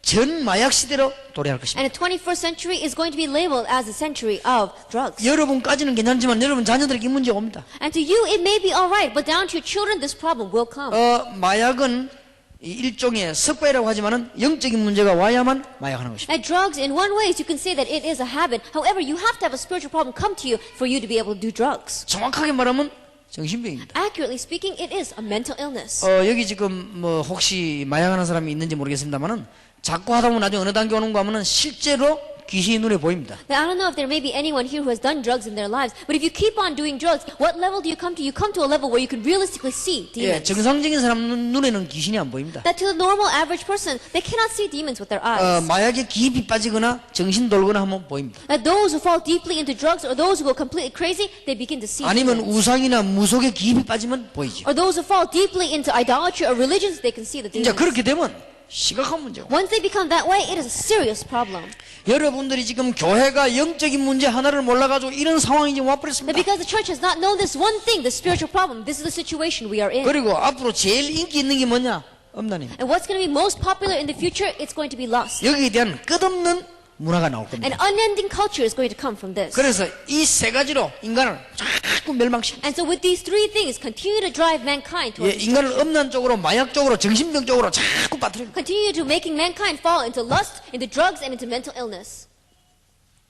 전 마약 시대로 도래할 것입니다. And the 21st century is going to be labeled as the century of drugs. 여러분까지는 괜찮지만 여러분 자녀들에게 이 문제가 옵니다. And to you, it may be alright, but down to your children, this problem will come. 마약은 이 일종의 습관이라고 하지만은 영적인 문제가 와야만 마약하는 것입니다. And drugs, in one way, you can say that it is a habit. However, you have to have a spiritual problem come to you for you to be able to do drugs. 정확하게 말하면 정신병입니다. Accurately speaking, it is a mental illness. 여기 지금 뭐 혹시 마약하는 사람이 있는지 모르겠습니다만은 자꾸 하다 보면 나중에 어느 단계 오는 거 하면은 실제로 귀신이 눈에 보입니다. Now, I don't know if there may be anyone here who has done drugs in their lives, but if you keep on doing drugs, what level do you come to? You come to a level where you can realistically see 예, demons. 정상적인 사람 눈에는 귀신이 안 보입니다. That to the normal average person, they cannot see demons with their eyes. 마약에 깊이 빠지거나 정신 돌거나 하면 보입니다. That those who fall deeply into drugs or those who go completely crazy, they begin to see 아니면 demons. 우상이나 무속에 깊이 빠지면 보이죠. Or those who fall deeply into idolatry or religions, they can see the 이제 demons. 그렇게 되면 심각한 문제고. Once they become that way, it is a serious problem. 여러분들이 지금 교회가 영적인 문제 하나를 몰라가지고 이런 상황이 지금 That 와버렸습니다. because the church has not known this one thing, the spiritual problem, this is the situation we are in. 그리고 앞으로 제일 인기 있는 게 뭐냐? 음란입니다. And what's going to be most popular in the future? It's going to be lust. 여기에 대한 끝없는 문화가 나올 겁니다. An unending culture is going to come from this. 그래서 이 세 가지로 인간을 자꾸 멸망시킵니다. And so with these three things, continue to drive mankind 예, towards 인간을 destruction. 음란 쪽으로, 마약 쪽으로, 정신병 쪽으로 자꾸 빠뜨립니다. Continue to making mankind fall into lust, into drugs, and into mental illness.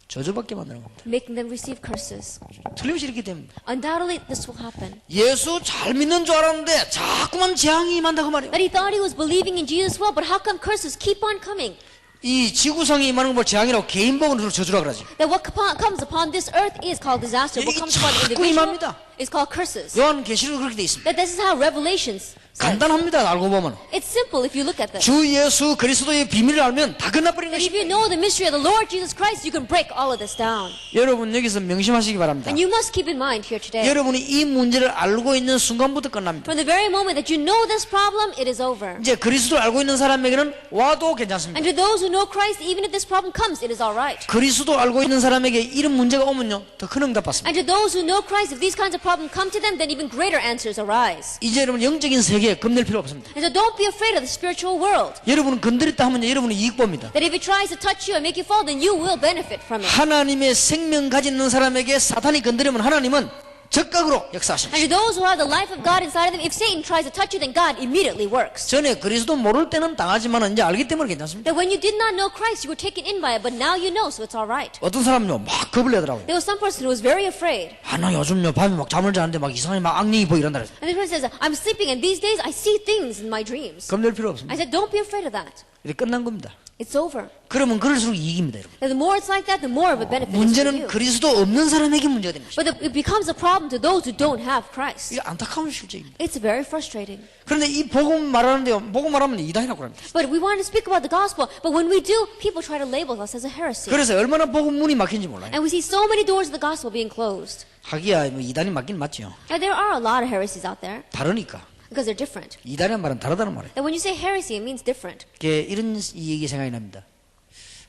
저주받게 만드는 겁니다. Making them receive curses. 틀림없이 이렇게 됩니다. Undoubtedly, this will happen. 예수 잘 믿는 줄 알았는데 자꾸만 재앙이 임한다고 말이에요. That he thought he was believing in Jesus well, but how come curses keep on coming? 이 지구상에 임하는 걸 재앙이라고 개인복으로 저주라 그러지. That what comes upon this earth is called disaster. What 이게 comes upon 자꾸 individual 임합니다. is called curses. 요한 계시록에 그렇게 돼 있습니다. That this is how Revelations says. 간단합니다. 알고 보면. It's simple if you look at this. 주 예수 그리스도의 비밀을 알면 다 끝나버리는 That if 것입니다. you know the mystery of the Lord Jesus Christ, you can break all of this down. 여러분 여기서 명심하시기 바랍니다. And you must keep in mind here today. 여러분이 이 문제를 알고 있는 순간부터 끝납니다. From the very moment that you know this problem, it is over. 이제 그리스도를 알고 있는 사람에게는 와도 괜찮습니다. And to those who know Christ, even if this problem comes, it is all right. 그리스도 알고 있는 사람에게 이런 문제가 오면요 더 큰 응답 받습니다. And to those who know Christ, if these kinds of problems come to them, then even greater answers arise. 이제 여러분 영적인 세계에 겁낼 필요 없습니다. And so don't be afraid of the spiritual world. 여러분은 건드렸다 하면 여러분은 이익 봅니다. That if it tries to touch you and make you fall, then you will benefit from it. 하나님의 생명 가지는 사람에게 사탄이 건드리면 하나님은 적극으로 역사하십니다. And to those who have the life of God inside of them, if Satan tries to touch you, then God immediately works. 전에 그리스도 모를 때는 당하지만 이제 알기 때문에 괜찮습니다. That when you did not know Christ, you were taken in by it, but now you know, so it's all right. 어떤 사람은요 막 겁을 내더라고요. There was some person who was very afraid. 나 요즘요 밤에 막 잠을 자는데 막 이상하게 막 악령이 보이 이런다 그랬어요. And the person says, I'm sleeping, and these days I see things in my dreams. 겁낼 필요 없습니다. I said, don't be afraid of that. 이제 끝난 겁니다. It's over. 그러면 그럴수록 이익입니다, 여러분. And the more it's like that, the more of a benefit is for 문제는 you. 그리스도 없는 사람에게 문제가 됩니다. But it becomes a problem to those who don't have Christ. 이게 안타까운 실제입니다. It's very frustrating. 그런데 이 복음 말하는데요, 복음 말하면 이단이라고 합니다. But we want to speak about the gospel, but when we do, people try to label us as a heresy. 그래서 얼마나 복음 문이 막힌지 몰라요. And we see so many doors of the gospel being closed. 하기야 뭐 이단이 맞긴 맞죠. Now, there are a lot of heresies out there 다르니까. because they're different. 이단이란 말은 다르다는 말이에요. That when you say heresy, it means different. 이런 이 얘기 생각이 납니다.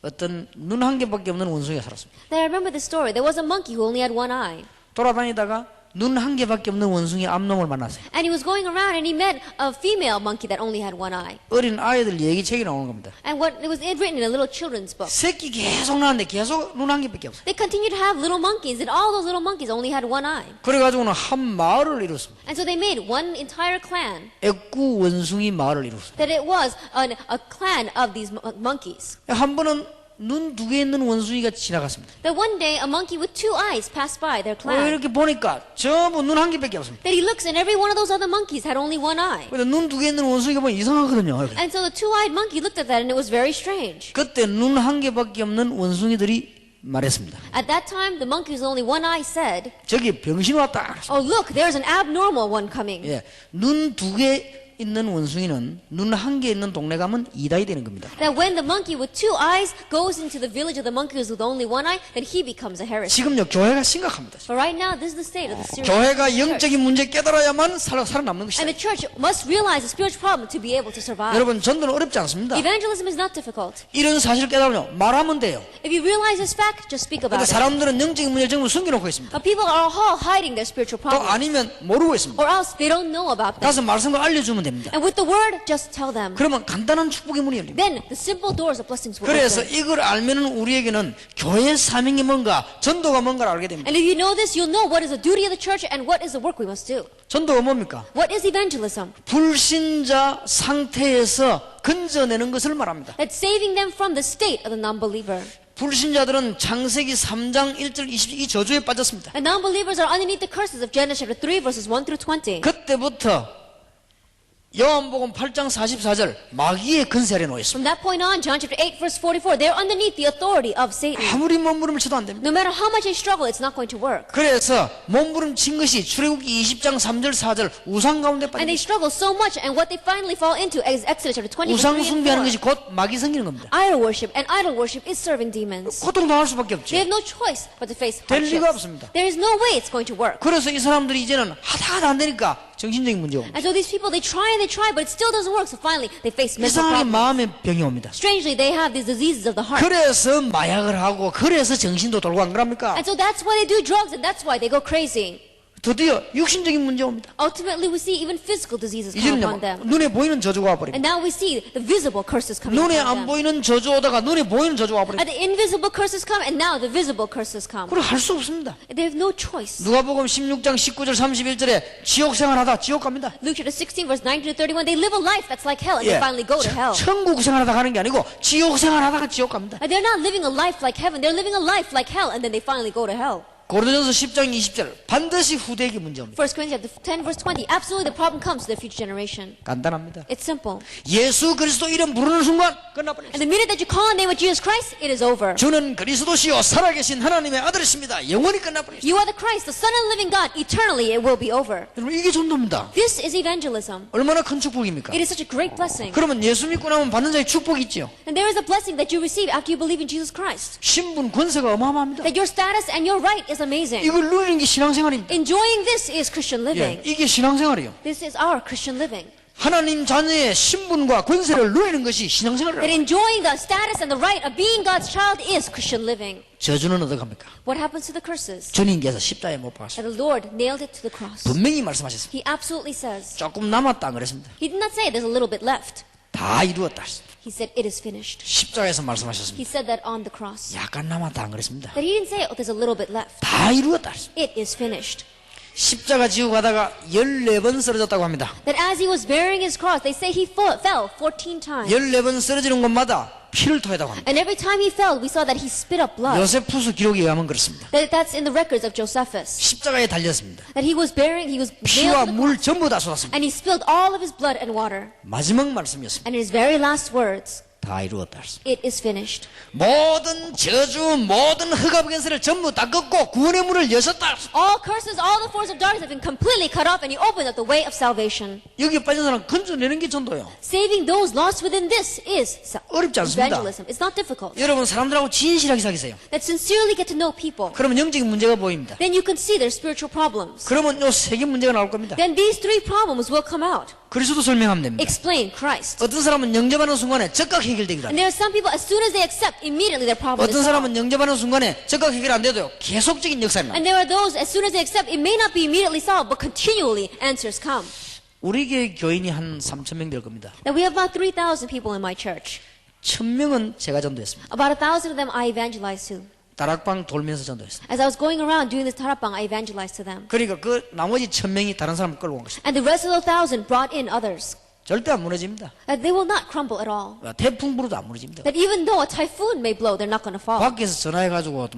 어떤 눈 한 개밖에 없는 원숭이가 살았습니다. Then I remember this story. There was a monkey who only had one eye. 돌아다니다가 눈 한 개밖에 없는 원숭이 암놈을 만났어요. And he was going around and he met a female monkey that only had one eye. 어린 아이들 얘기책이 나오는 겁니다. And what it was written in a little children's book. 새끼 계속 나왔는데 계속 눈 한 개밖에 없어요. They continued to have little monkeys, and all those little monkeys only had one eye. 그래가지고는 한 마을을 이뤘습니다. And so they made one entire clan. 애꾸 원숭이 마을을 이뤘습니다. That it was a clan of these monkeys. 한 번은 눈 두 개 있는 원숭이가 지나갔습니다. That one day a monkey with two eyes passed by their clan. 이렇게 보니까 전부 눈 한 개밖에 없습니다. That he looks and every one of those other monkeys had only one eye. 근데 눈 두 개 있는 원숭이가 보면 이상하거든요. And so the two-eyed monkey looked at that and it was very strange. 그때 눈 한 개밖에 없는 원숭이들이 말했습니다. At that time, the monkey with only one eye said, 저기 병신 왔다. "Oh look, there's an abnormal one coming." 예, 눈 두 개 있는 원숭이는 눈 한 개 있는 동네 가면 이다이 되는 겁니다. That when the monkey with two eyes goes into the village of the monkeys with only one eye, then he becomes a heresy. 지금요 교회가 심각합니다. But right now, this is the state of the serious 교회가 church. 영적인 문제 깨달아야만 살아남는 And 것이다. the church must realize the spiritual problem to be able to survive. 여러분 전도는 어렵지 않습니다. Evangelism is not difficult. 이런 사실을 깨달으면 말하면 돼요. If you realize this fact, just speak 근데 about it. 사람들은 영적인 문제를 전부 숨겨놓고 있습니다. But people are all hiding their spiritual 또 problems. 아니면 모르고 있습니다. Or else they don't know about them. 가서 말씀을 알려주면 됩니다. 됩니다. And with the word, just tell them. 그러면 간단한 축복의 문이 열립니다. Then the simple doors of blessings will 그래서 open. 이걸 알면은 우리에게는 교회 사명이 뭔가, 전도가 뭔가를 알게 됩니다. And if you know this, you'll know what is the duty of the church and what is the work we must do. 전도가 뭡니까? What is evangelism? 불신자 상태에서 건져내는 것을 말합니다. That's saving them from the state of the non-believer. 불신자들은 창세기 3장 1절 20절 이 저주에 빠졌습니다. And non-believers are underneath the curses of Genesis chapter 3 verses 1 through 20. 그때부터 요한복음 8장 44절 마귀의 건세 아래 놓였습니다. From that point on, John chapter 8 verse 44, they're underneath the authority of Satan. 아무리 몸부림을 쳐도 안 됩니다. No matter how much they struggle, it's not going to work. 그래서 몸부림친 것이 출애굽기 20장 3절 4절 우상 가운데 And they 빠집니다. struggle so much, and what they finally fall into is Exodus chapter 20 verse 3 우상 and 숭배하는 4. 것이 곧 마귀 섬기는 겁니다. Idol worship, and idol worship is serving demons. 고통당할 수밖에 없죠. They have no choice but to face 될 리가 hardships. 없습니다. There is no way it's going to work. 그래서 이 사람들이 이제는 하다가 안 되니까 정신적인 문제가 옵니다. And so these people, they try, but it still doesn't work. So finally, they face mental 이상하게 problems. 마음의 병이 옵니다. Strangely, they have these diseases of the heart. 그래서 마약을 하고 그래서 정신도 돌고 안 그럽니까? And so that's why they do drugs, and that's why they go crazy. 드디어 육신적인 문제 옵니다. Ultimately, we see even physical diseases come 이제는요 upon them. 눈에 보이는 저주가 와버립니다. And now we see the visible curses coming 눈에 안 upon them. 보이는 저주 오다가 눈에 보이는 저주가 와버립니다. And the invisible curses come, and now the visible curses come. 그걸 할 수 없습니다. They have no choice. 누가복음 16장 19절 31절에 지옥 생활하다 지옥 갑니다. Luke chapter 16, verse 19 to 31, they live a life that's like hell, and 예, they finally go to hell. 천국 생활하다 가는 게 아니고 지옥 생활하다가 지옥 갑니다. And they're not living a life like heaven, they're living a life like hell, and then they finally go to hell. 고린도전서 10장 20절 반드시 후대에게 문제입니다. 1 Corinthians 10, verse 20, absolutely the problem comes to the future generation. 간단합니다. It's simple. 예수 그리스도 이름 부르는 순간 끝나버립니다. And the minute that you call on the name of Jesus Christ, it is over. 주는 그리스도시요 살아계신 하나님의 아들이십니다. 영원히 끝나버립니다. You are the Christ, the Son of the living God. Eternally, it will be over. 여러분 이게 전도입니다. This is evangelism. 얼마나 큰 축복입니까? It is such a great blessing. 그러면 예수 믿고 나면 받는 자의 축복이 있죠. And there is a blessing that you receive after you believe in Jesus Christ. 신분 권세가 어마어마합니다. That your status and your right is amazing. 이걸 누리는 게 신앙생활입니다. Enjoying this is Christian living. 이게 신앙생활이에요. This is our Christian living. 하나님 자녀의 신분과 권세를 누리는 것이 That 신앙생활이에요. enjoying the status and the right of being God's child is Christian living. 저주는 어떡합니까? What happens to the curses? 주님께서 십자가에 못 박았습니다. That the Lord nailed it to the cross. 분명히 말씀하셨습니다. He absolutely says. 조금 남았다 안 그랬습니다. He did not say there's a little bit left. 다 이루었다 했습니다. He said it is finished. 십자가에서 He 말씀하셨습니다. said that on the cross. 약간 남았다 안 그랬습니다. That he didn't say, oh, there's a little bit left. 다 이루었다 했습니다. It is finished. 십자가 지고 가다가 14번 쓰러졌다고 합니다. That as he was bearing his cross, they say he fell 14 times. 14번 쓰러지는 곳마다 피를 토했다고 합니다. And every time he fell, we saw that he spit up blood. 요세푸스 기록에 의하면 그렇습니다. That's in the records of Josephus. 십자가에 달렸습니다. That he was nailed 피와 to the 물 전부 다 쏟았습니다. and he spilled all of his blood and water. 마지막 말씀이었습니다. And in his very last words, 다 이루었다 했습니다. it is finished. 모든 저주, 모든 흑암 권세를 전부 다 꺾고 구원의 문을 여셨다. All curses, all the forces of darkness have been completely cut off, and he opened up the way of salvation. 여기에 빠진 사람 건져내는 게 전도예요. Saving those lost within this is 어렵지 않습니다. evangelism. It's not difficult. 여러분 사람들하고 진실하게 사귀세요. That sincerely get to know people. 그러면 영적인 문제가 보입니다. Then you can see their spiritual problems. 그러면 요 세 개 문제가 나올 겁니다. Then these three problems will come out. 그리스도 설명하면 됩니다. Explain Christ. 어떤 사람은 영접하는 순간에 즉각 해결되기도 And 합니다. there are some people, as soon as they accept, immediately their problem is 어떤 solved. 사람은 영접하는 순간에 즉각 해결 안 돼도요. 계속적인 역사가 납니다. And there are those, as soon as they accept, it may not be immediately solved, but continually answers come. 우리 교회 교인이 한 3,000명 될 겁니다. Now we have about 3,000 people in my church. 1,000명은 제가 전도했습니다. About 1,000 of them I evangelized to. 다락방 돌면서 전도했습니다. As I was going around doing this tarapang, I evangelized to them. 그러니까 그 나머지 1,000명이 다른 사람을 끌고 온 것입니다. And the rest of the 1,000 brought in others. 절대 안 무너집니다. That they will not crumble at all. 태풍 불어도 안 무너집니다. That even though a typhoon may blow, they're not going to fall. 밖에서 전화해가지고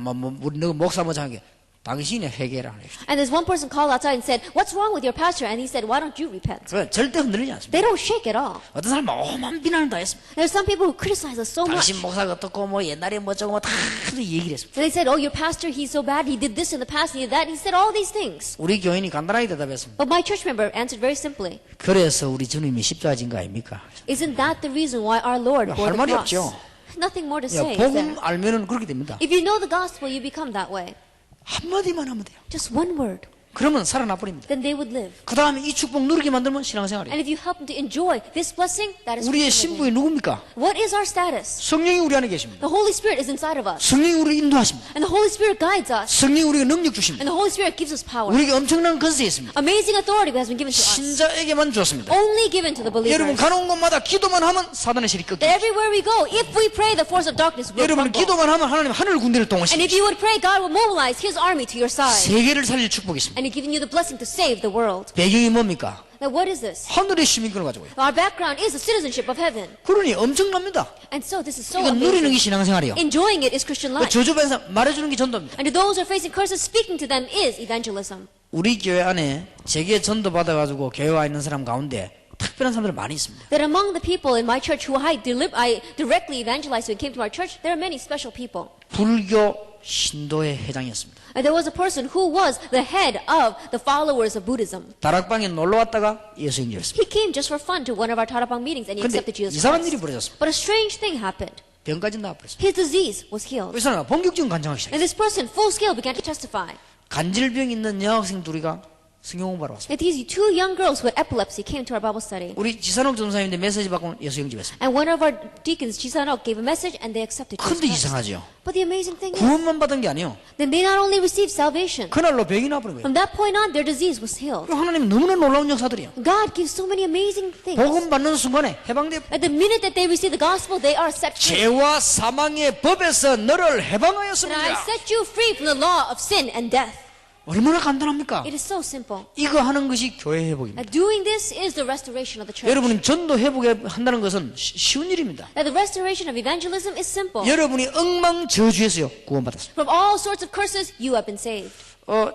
우리 너 목사 뭐장하게 당신이 회개라 하네. And there's one person called outside and said, "What's wrong with your pastor?" And he said, "Why don't you repent?" 절대 흔들리지 않습니다. They don't shake at all. 어떤 사람은 오만 비난을 다 했습니다. There's some people who criticize us so much. 당신 목사가 어떻고 뭐 옛날에 뭐저고 다 얘기를 했습니다. And they said, "Oh, your pastor, he's so bad. He did this in the past, he did that." He said all these things. 우리 교인이 간단하게 대답했습니다. But my church member answered very simply, 그래서 우리 주님이 십자가 진 거 아닙니까? "Isn't that the reason why our Lord bore 할 the 말이 cross?" 없죠. Nothing more to 야, say. Is there? 복음 알면은 그렇게 됩니다. If you know the gospel, you become that way. 한마디만 하면 돼요. Just one word. 그러면 살아나 버립니다. then they would live. 그 다음에 이 축복 누리게 만들면 신앙생활이에요. And if you help them to enjoy this blessing, that is 우리의 Christian 신부이 living. 누굽니까? What is our status? 성령이 우리 안에 계십니다. The Holy Spirit is inside of us. 성령이 우리를 인도하십니다. And the Holy Spirit guides us. 성령이 우리에게 능력 주십니다. And the Holy Spirit gives us power. 우리에게 엄청난 권세 있습니다. Amazing authority has been given to us. 신자에게만 주었습니다. Only given to the 여러분 believers. 가는 곳마다 기도만 하면 사단의 실이 That 꺾입니다. everywhere we go, if we pray, the force of darkness will 여러분 crumble. 기도만 하면 하나님 하늘 군대를 And if 동원시킵니다. you would pray, God will mobilize His army to your side. 세계를 살릴 축복이 있습니다. And He's giving you the blessing to save the world. 배경이 뭡니까? Now what is this? 하늘의 시민권을 가지고요. Our background is the citizenship of heaven. 그러니 엄청납니다. And so this is so 이거 누리는 게 amazing. 신앙생활이에요. Enjoying it is Christian 그 life. 저주받은 사람 말해주는 게 전도입니다. And to those who are facing curses, speaking to them is evangelism. 우리 교회 안에 제게 전도 받아가지고 교회 와 있는 사람 가운데 특별한 사람들 많이 있습니다. That among the people in my church who I directly evangelized who came to our church, there are many special people. 불교 신도의 회장이었습니다. And there was a person who was the head of the followers of Buddhism. 다락방에 놀러 왔다가 예수 영접했습니다. He came just for fun to one of our Tarabang meetings and he 근데 accepted Jesus 이상한 일이 Christ. 벌어졌습니다. But a strange thing happened. 병까지 나와버렸습니다. His disease was healed. 이 사람은 본격적인 간증하기 시작했어요. And this person, full scale, began to testify. 간질병 있는 여학생 둘이가 성경 공부하러 왔습니다. And these two young girls who had epilepsy came to our Bible study. 우리 지산옥 전사님인데 메시지 받고 예수 영접했습니다. And one of our deacons, Chisanok, gave a message and they accepted Jesus 근데 Christ. 이상하죠. But the amazing thing is, 구원만 받은 게 아니에요. then they not only received salvation, 그날로 병이 나버린 거예요. from that point on, their disease was healed. 하나님 너무나 놀라운 역사들이에요. God gives so many amazing things. 복음 받는 순간에 해방돼 At the minute that they receive the gospel, they are set free. 죄와 사망의 법에서 너를 And I 해방하였습니다. set you free from the law of sin and death. 얼마나 간단합니까? It is so simple. 이거 하는 것이 교회 회복입니다. And doing this is the restoration of the church. 여러분이 전도 회복한다는 것은 쉬운 일입니다. And the restoration of evangelism is simple. 여러분이 엉망저주에서요 구원받았습니다. From all sorts of curses, you have been saved.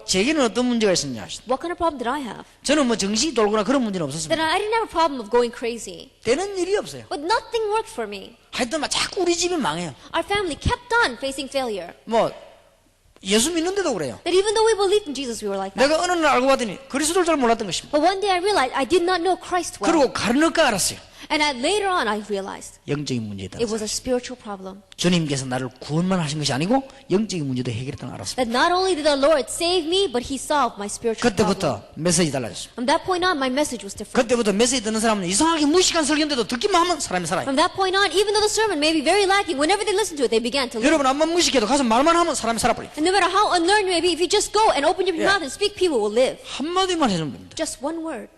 제게는 어떤 문제가 있었냐? What kind of problem did I have? 저는 뭐 정신이 돌거나 그런 문제는 Then 없었습니다. I didn't have a problem of going crazy. 되는 일이 없어요. But nothing worked for me. 하여튼 막 자꾸 우리 집이 망해요. Our family kept on facing failure. 뭐 예수 믿는데도 그래요. That even though we believed in Jesus, we were like that. 내가 어느 날 알고 봤더니 그리스도를 잘 몰랐던 것입니다. But one day I realized I did not know Christ well. 그리고 가르니까 알았어요. And later on I realized 영적인 문제다. it was a spiritual problem. 주님께서 나를 구원만 하신 것이 아니고 영적인 문제도 해결했다는 걸 알았습니다. That not only did the Lord save me, but He solved my spiritual problem. 그때부터 메시지 달라졌습니다. From that point on, my message was different. 그때부터 메시지 듣는 사람은 이상하게 무식한 설교인데도 듣기만 하면 사람이 살아요. From that point on, even though the sermon may be very lacking, whenever they listened to it, they began to live. 여러분 암만 무식해도 가서 말만 하면 사람이 살아버려요. And no matter how unlearned you may be, if you just go and open your Yeah. mouth and speak, people will live. 한마디만 해주면 됩니다. Just one word.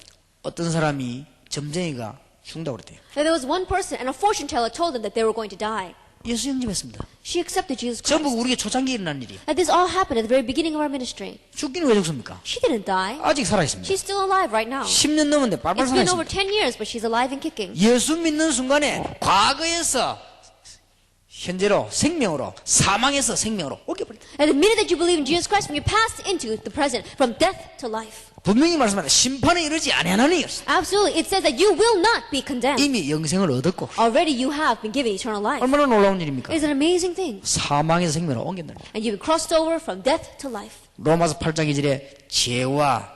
어떤 사람이 점쟁이가 죽는다고 그랬대요. Now, there was one person, and a fortune teller told them that they were going to die. 예수 영접했습니다. She accepted Jesus 전부 Christ. 우리에게 초창기에 일어난 일이에요. And this all happened at the very beginning of our ministry. 죽기는 왜 죽습니까? She didn't die. 아직 살아있습니다. She's still alive right now. 10년 넘었는데 빨빨 It's been over 살아있습니다. 10 years, but she's alive and kicking. 예수 믿는 순간에 과거에서 현재로 생명으로 사망에서 생명으로 옮겨버립니다. At the minute that you believe in Jesus Christ, from your past into the present, from death to life. 분명히 말씀합니다. 심판에 이르지 아니하나니 Absolutely. It says that you will not be condemned. 이미 영생을 얻었고 Already you have been given eternal life. 얼마나 놀라운 일입니까? It's an amazing thing. 사망에서 생명으로 옮긴다는 거예요. And you've been crossed over from death to life. 로마서 8장 2절에 죄와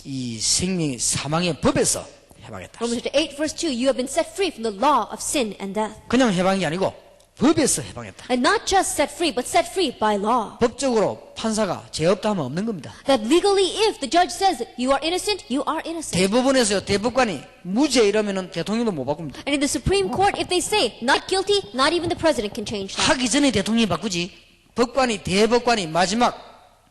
이 생명의 사망의 법에서 해방했다. Romans 8 verse 2, you have been set free from the law of sin and death. 그냥 해방이 아니고 법에서 해방했다. And not just set free, but set free by law. 법적으로 판사가 죄 없다 하면 없는 겁니다. That legally, if the judge says that you are innocent, you are innocent. 대법원에서요, 대법관이 무죄 이러면은 대통령도 못 바꿉니다. And in the Supreme Court, if they say not guilty, not even the president can change that. 하기 전에 대통령이 바꾸지. 법관이 대법관이 마지막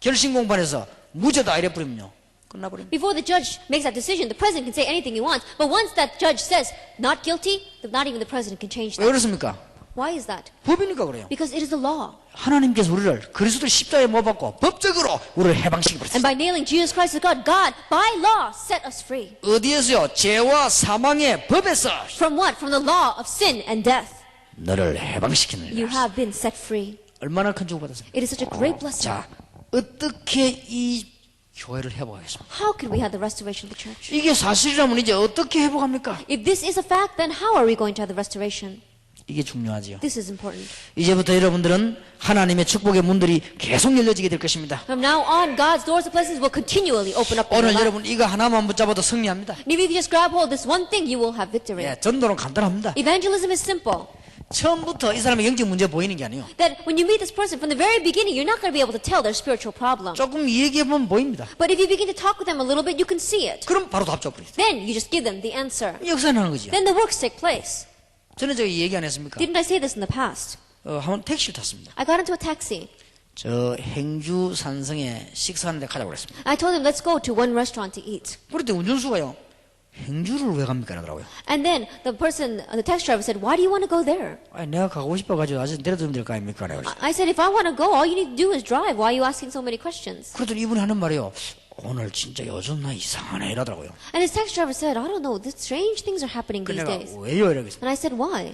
결심 공판에서 무죄다 이래 버리면요. 끝나버립니다. Before the judge makes that decision, the president can say anything he wants. But once that judge says not guilty, not even the president can change 왜 that. 그렇습니까? Why is that? 법이니까 그래요. Because it is the law. 하나님께서 우리를 그리스도 십자가에 못 박고 법적으로 우리를 해방시켜 버렸어요. And by nailing Jesus Christ as God, God, by law, set us free. 어디에서요? 죄와 사망의 법에서 From what? From the law of sin and death. 너를 해방시키는 You 일. have been set free. 얼마나 큰 축복받았습니까? It is such a great blessing. 자, 어떻게 이 교회를 회복하겠습니까? How can we have the restoration of the church? 이게 사실이라면 이제 어떻게 회복합니까? If this is a fact, then how are we going to have the restoration? 이게 중요하지요. This is important. 이제부터 여러분들은 하나님의 축복의 문들이 계속 열려지게 될 것입니다. From now on, God's doors of blessings will continually open up in your 오늘 life. 여러분 이거 하나만 붙잡아도 승리합니다. And if you just grab hold of this one thing, you will have victory. 예, 전도는 간단합니다. Evangelism is simple. 처음부터 이 사람의 영적 문제 보이는 게 아니에요. That when you meet this person from the very beginning, you're not going to be able to tell their spiritual problem. 조금 얘기해보면 보입니다. But if you begin to talk with them a little bit, you can see it. 그럼 바로 답 줘버려요. Then you just give them the answer. 역사는 하는 거죠. Then the works take place. 저는 저기 얘기 안 했습니까? Didn't I say this in the past? 한번 택시를 탔습니다. I got into a taxi. 저 행주 산성에 식사하는 데 가자고 그랬습니다. I told him, let's go to one restaurant to eat. 그런데 운전수가요, 행주를 왜 갑니까? 이러더라고요. And then the taxi driver said, why do you want to go there? 아니, 내가 가고 싶어가지고 아직 내려두면 될 거 아닙니까? 그래서. I said, if I want to go, all you need to do is drive. Why are you asking so many questions? 그랬더니 이분이 하는 말이요, 오늘 진짜 요즘 나 이상하네 이러더라고요. And his taxi driver said, I don't know, this strange things are happening 그 these 내가 days. 왜요? 이러겠습니다. And I said, why?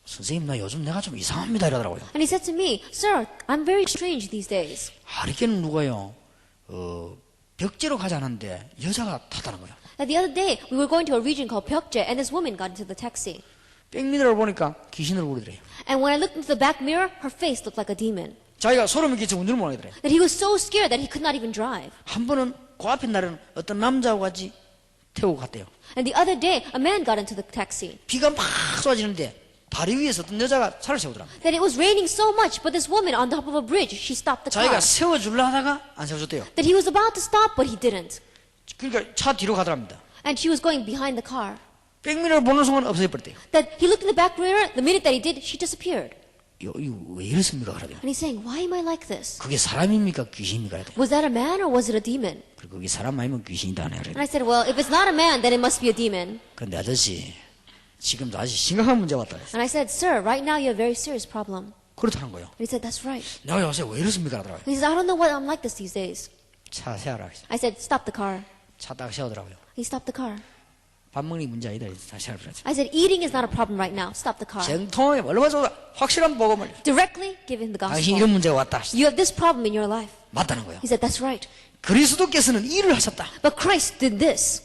선생님, 나 요즘 내가 좀 이상합니다 이러더라고요. And he said to me, sir, I'm very strange these days. 하리케는 누가요, 벽지로 가지 않았는데 여자가 탔다는 거예요. And the other day, we were going to a region called Pyeokje, and this woman got into the taxi. 백미러를 보니까 귀신을 부르더래요. And when I looked into the back mirror, her face looked like a demon. 자기가 소름이 끼쳐 운전을 못 하더래요. That he was so scared that he could not even drive. 한 번은 그 앞에 날은 어떤 남자와 같이 태우고 갔대요. And the other day, a man got into the taxi. 비가 막 쏟아지는데 다리 위에서 어떤 여자가 차를 세우더랍니다. That it was raining so much, but this woman on top of a bridge, she stopped the car. 자기가 세워주려 하다가 안 세워줬대요. That he was about to stop, but he didn't. 그러니까 차 뒤로 가더랍니다. And she was going behind the car. 백미러를 보는 순간 없어져버렸대요. That he looked in the back mirror, the minute that he did, she disappeared. 이거 왜 이렇습니까? 그러대요. And he's saying, why am I like this? 그게 사람입니까? 귀신입니까? 그러대요. Was that a man or was it a demon? 그리고 그게 사람 아니면 귀신이다. And 그래요. I said, well, if it's not a man, then it must be a demon. 그런데 아저씨, 지금도 아주 심각한 문제가 왔다 그랬어요. And I said, sir, right now you have a very serious problem. 그렇다는 거예요. And he said, that's right. 내가 요새 왜 이렇습니까? 그러더라고요. And he said, I don't know why I'm like this these days. 차 세워라. I said, stop the car. 차 딱 세우더라고요. He stopped the car. 밥 먹는 게 문제 아니다. 다 세워라. I said, eating is not a problem right now. Stop the car. 정통하게 얼마나 좋아. 확실한 복음을. Directly give him the 당신 gospel. 이런 문제가 왔다. You have this problem in your life. 맞다는 거예요. He said, that's right. 그리스도께서는 일을 하셨다. But Christ did this.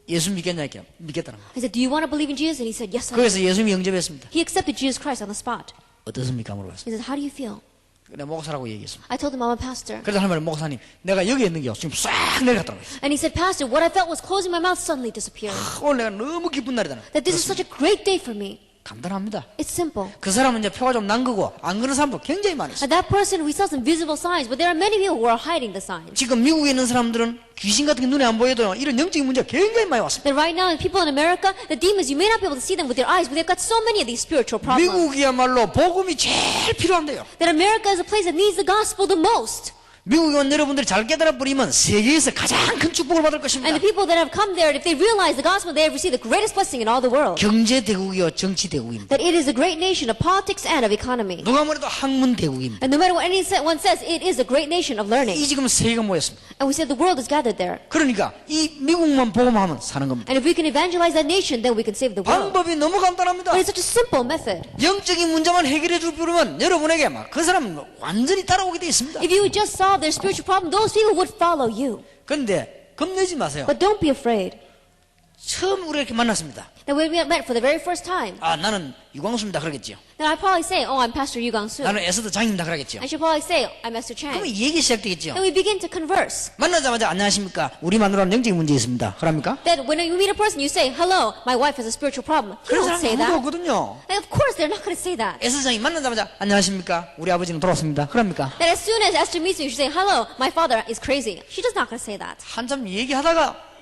예수 믿겠냐? 믿겠다는 거예요. I said, do you want to believe in Jesus? And he said, yes, I do. 그래서 예수님이 영접했습니다. He accepted Jesus Christ on the spot. 어떻습니까? 물어봤어요. He said, how do you feel? 내가 목사라고 얘기했습니다. I told him I'm a pastor. 그래서 할 말은 목사님, 내가 여기 있는 게 지금 싹 내려갔다는 거예요. And he said, Pastor, what I felt was closing my mouth suddenly disappeared. 오늘 내가 너무 기쁜 날이다. That this is such a great day for me. 간단합니다. It's simple. 그 사람은 이제 표가 좀 난 거고 안 그런 사람도 굉장히 많이 있어요. And that person, we saw some visible signs, but there are many people who are hiding the signs. 지금 미국에 있는 사람들은 귀신 같은 게 눈에 안 보여도 이런 영적인 문제가 굉장히 많이 왔습니다. That right now, people in America, the demons, you may not be able to see them with your eyes, but they've got so many of these spiritual problems. 미국이야말로 복음이 제일 필요한데요. That America is a place that needs the gospel the most. 미국에 온 여러분들이 잘 깨달아 버리면 세계에서 가장 큰 축복을 받을 것입니다. And the people that have come there, if they realize the gospel, they have received the greatest blessing in all the world. 경제 대국이요 정치 대국입니다. That it is a great nation of politics and of economy. 누가 뭐래도 학문 대국입니다. And no matter what anyone says, it is a great nation of learning. 이 지금 세계가 모였습니다. And we said the world is gathered there. 그러니까 이 미국만 복음하면 사는 겁니다. And if we can evangelize that nation, then we can save the world. 방법이 너무 간단합니다. But it's such a simple method. 영적인 문제만 해결해 줄 필요면 여러분에게 막 그 사람은 완전히 따라오게 돼 있습니다. If you would just solve their spiritual problem, those people would follow you. 그런데 겁내지 마세요. But don't be afraid. 처음 우리 이렇게 만났습니다. That when we met for the very first time, 아 나는 유광수입니다 그러겠지요. then I'd probably say, oh, I'm Pastor Yu Gang-soo. 나는 에스더 장입니다 그러겠지요. I should probably say, I'm Esther 그러면 Chang. 얘기 시작되겠죠. Then we begin to converse. 만나자마자 안녕하십니까? 우리 마누라는 영적인 문제 있습니다. 그럽니까? Then when you meet a person, you say, hello, my wife has a spiritual problem. You 그런 don't 사람이 say 아무도 that. 없거든요. And of course, they're not going to say that. 에스더 장이 만나자마자 안녕하십니까? 우리 아버지는 돌아왔습니다. 그럽니까? Then as soon as Esther meets you, you say, hello, my father is crazy. She's just not going to say that. 한참 얘기하다가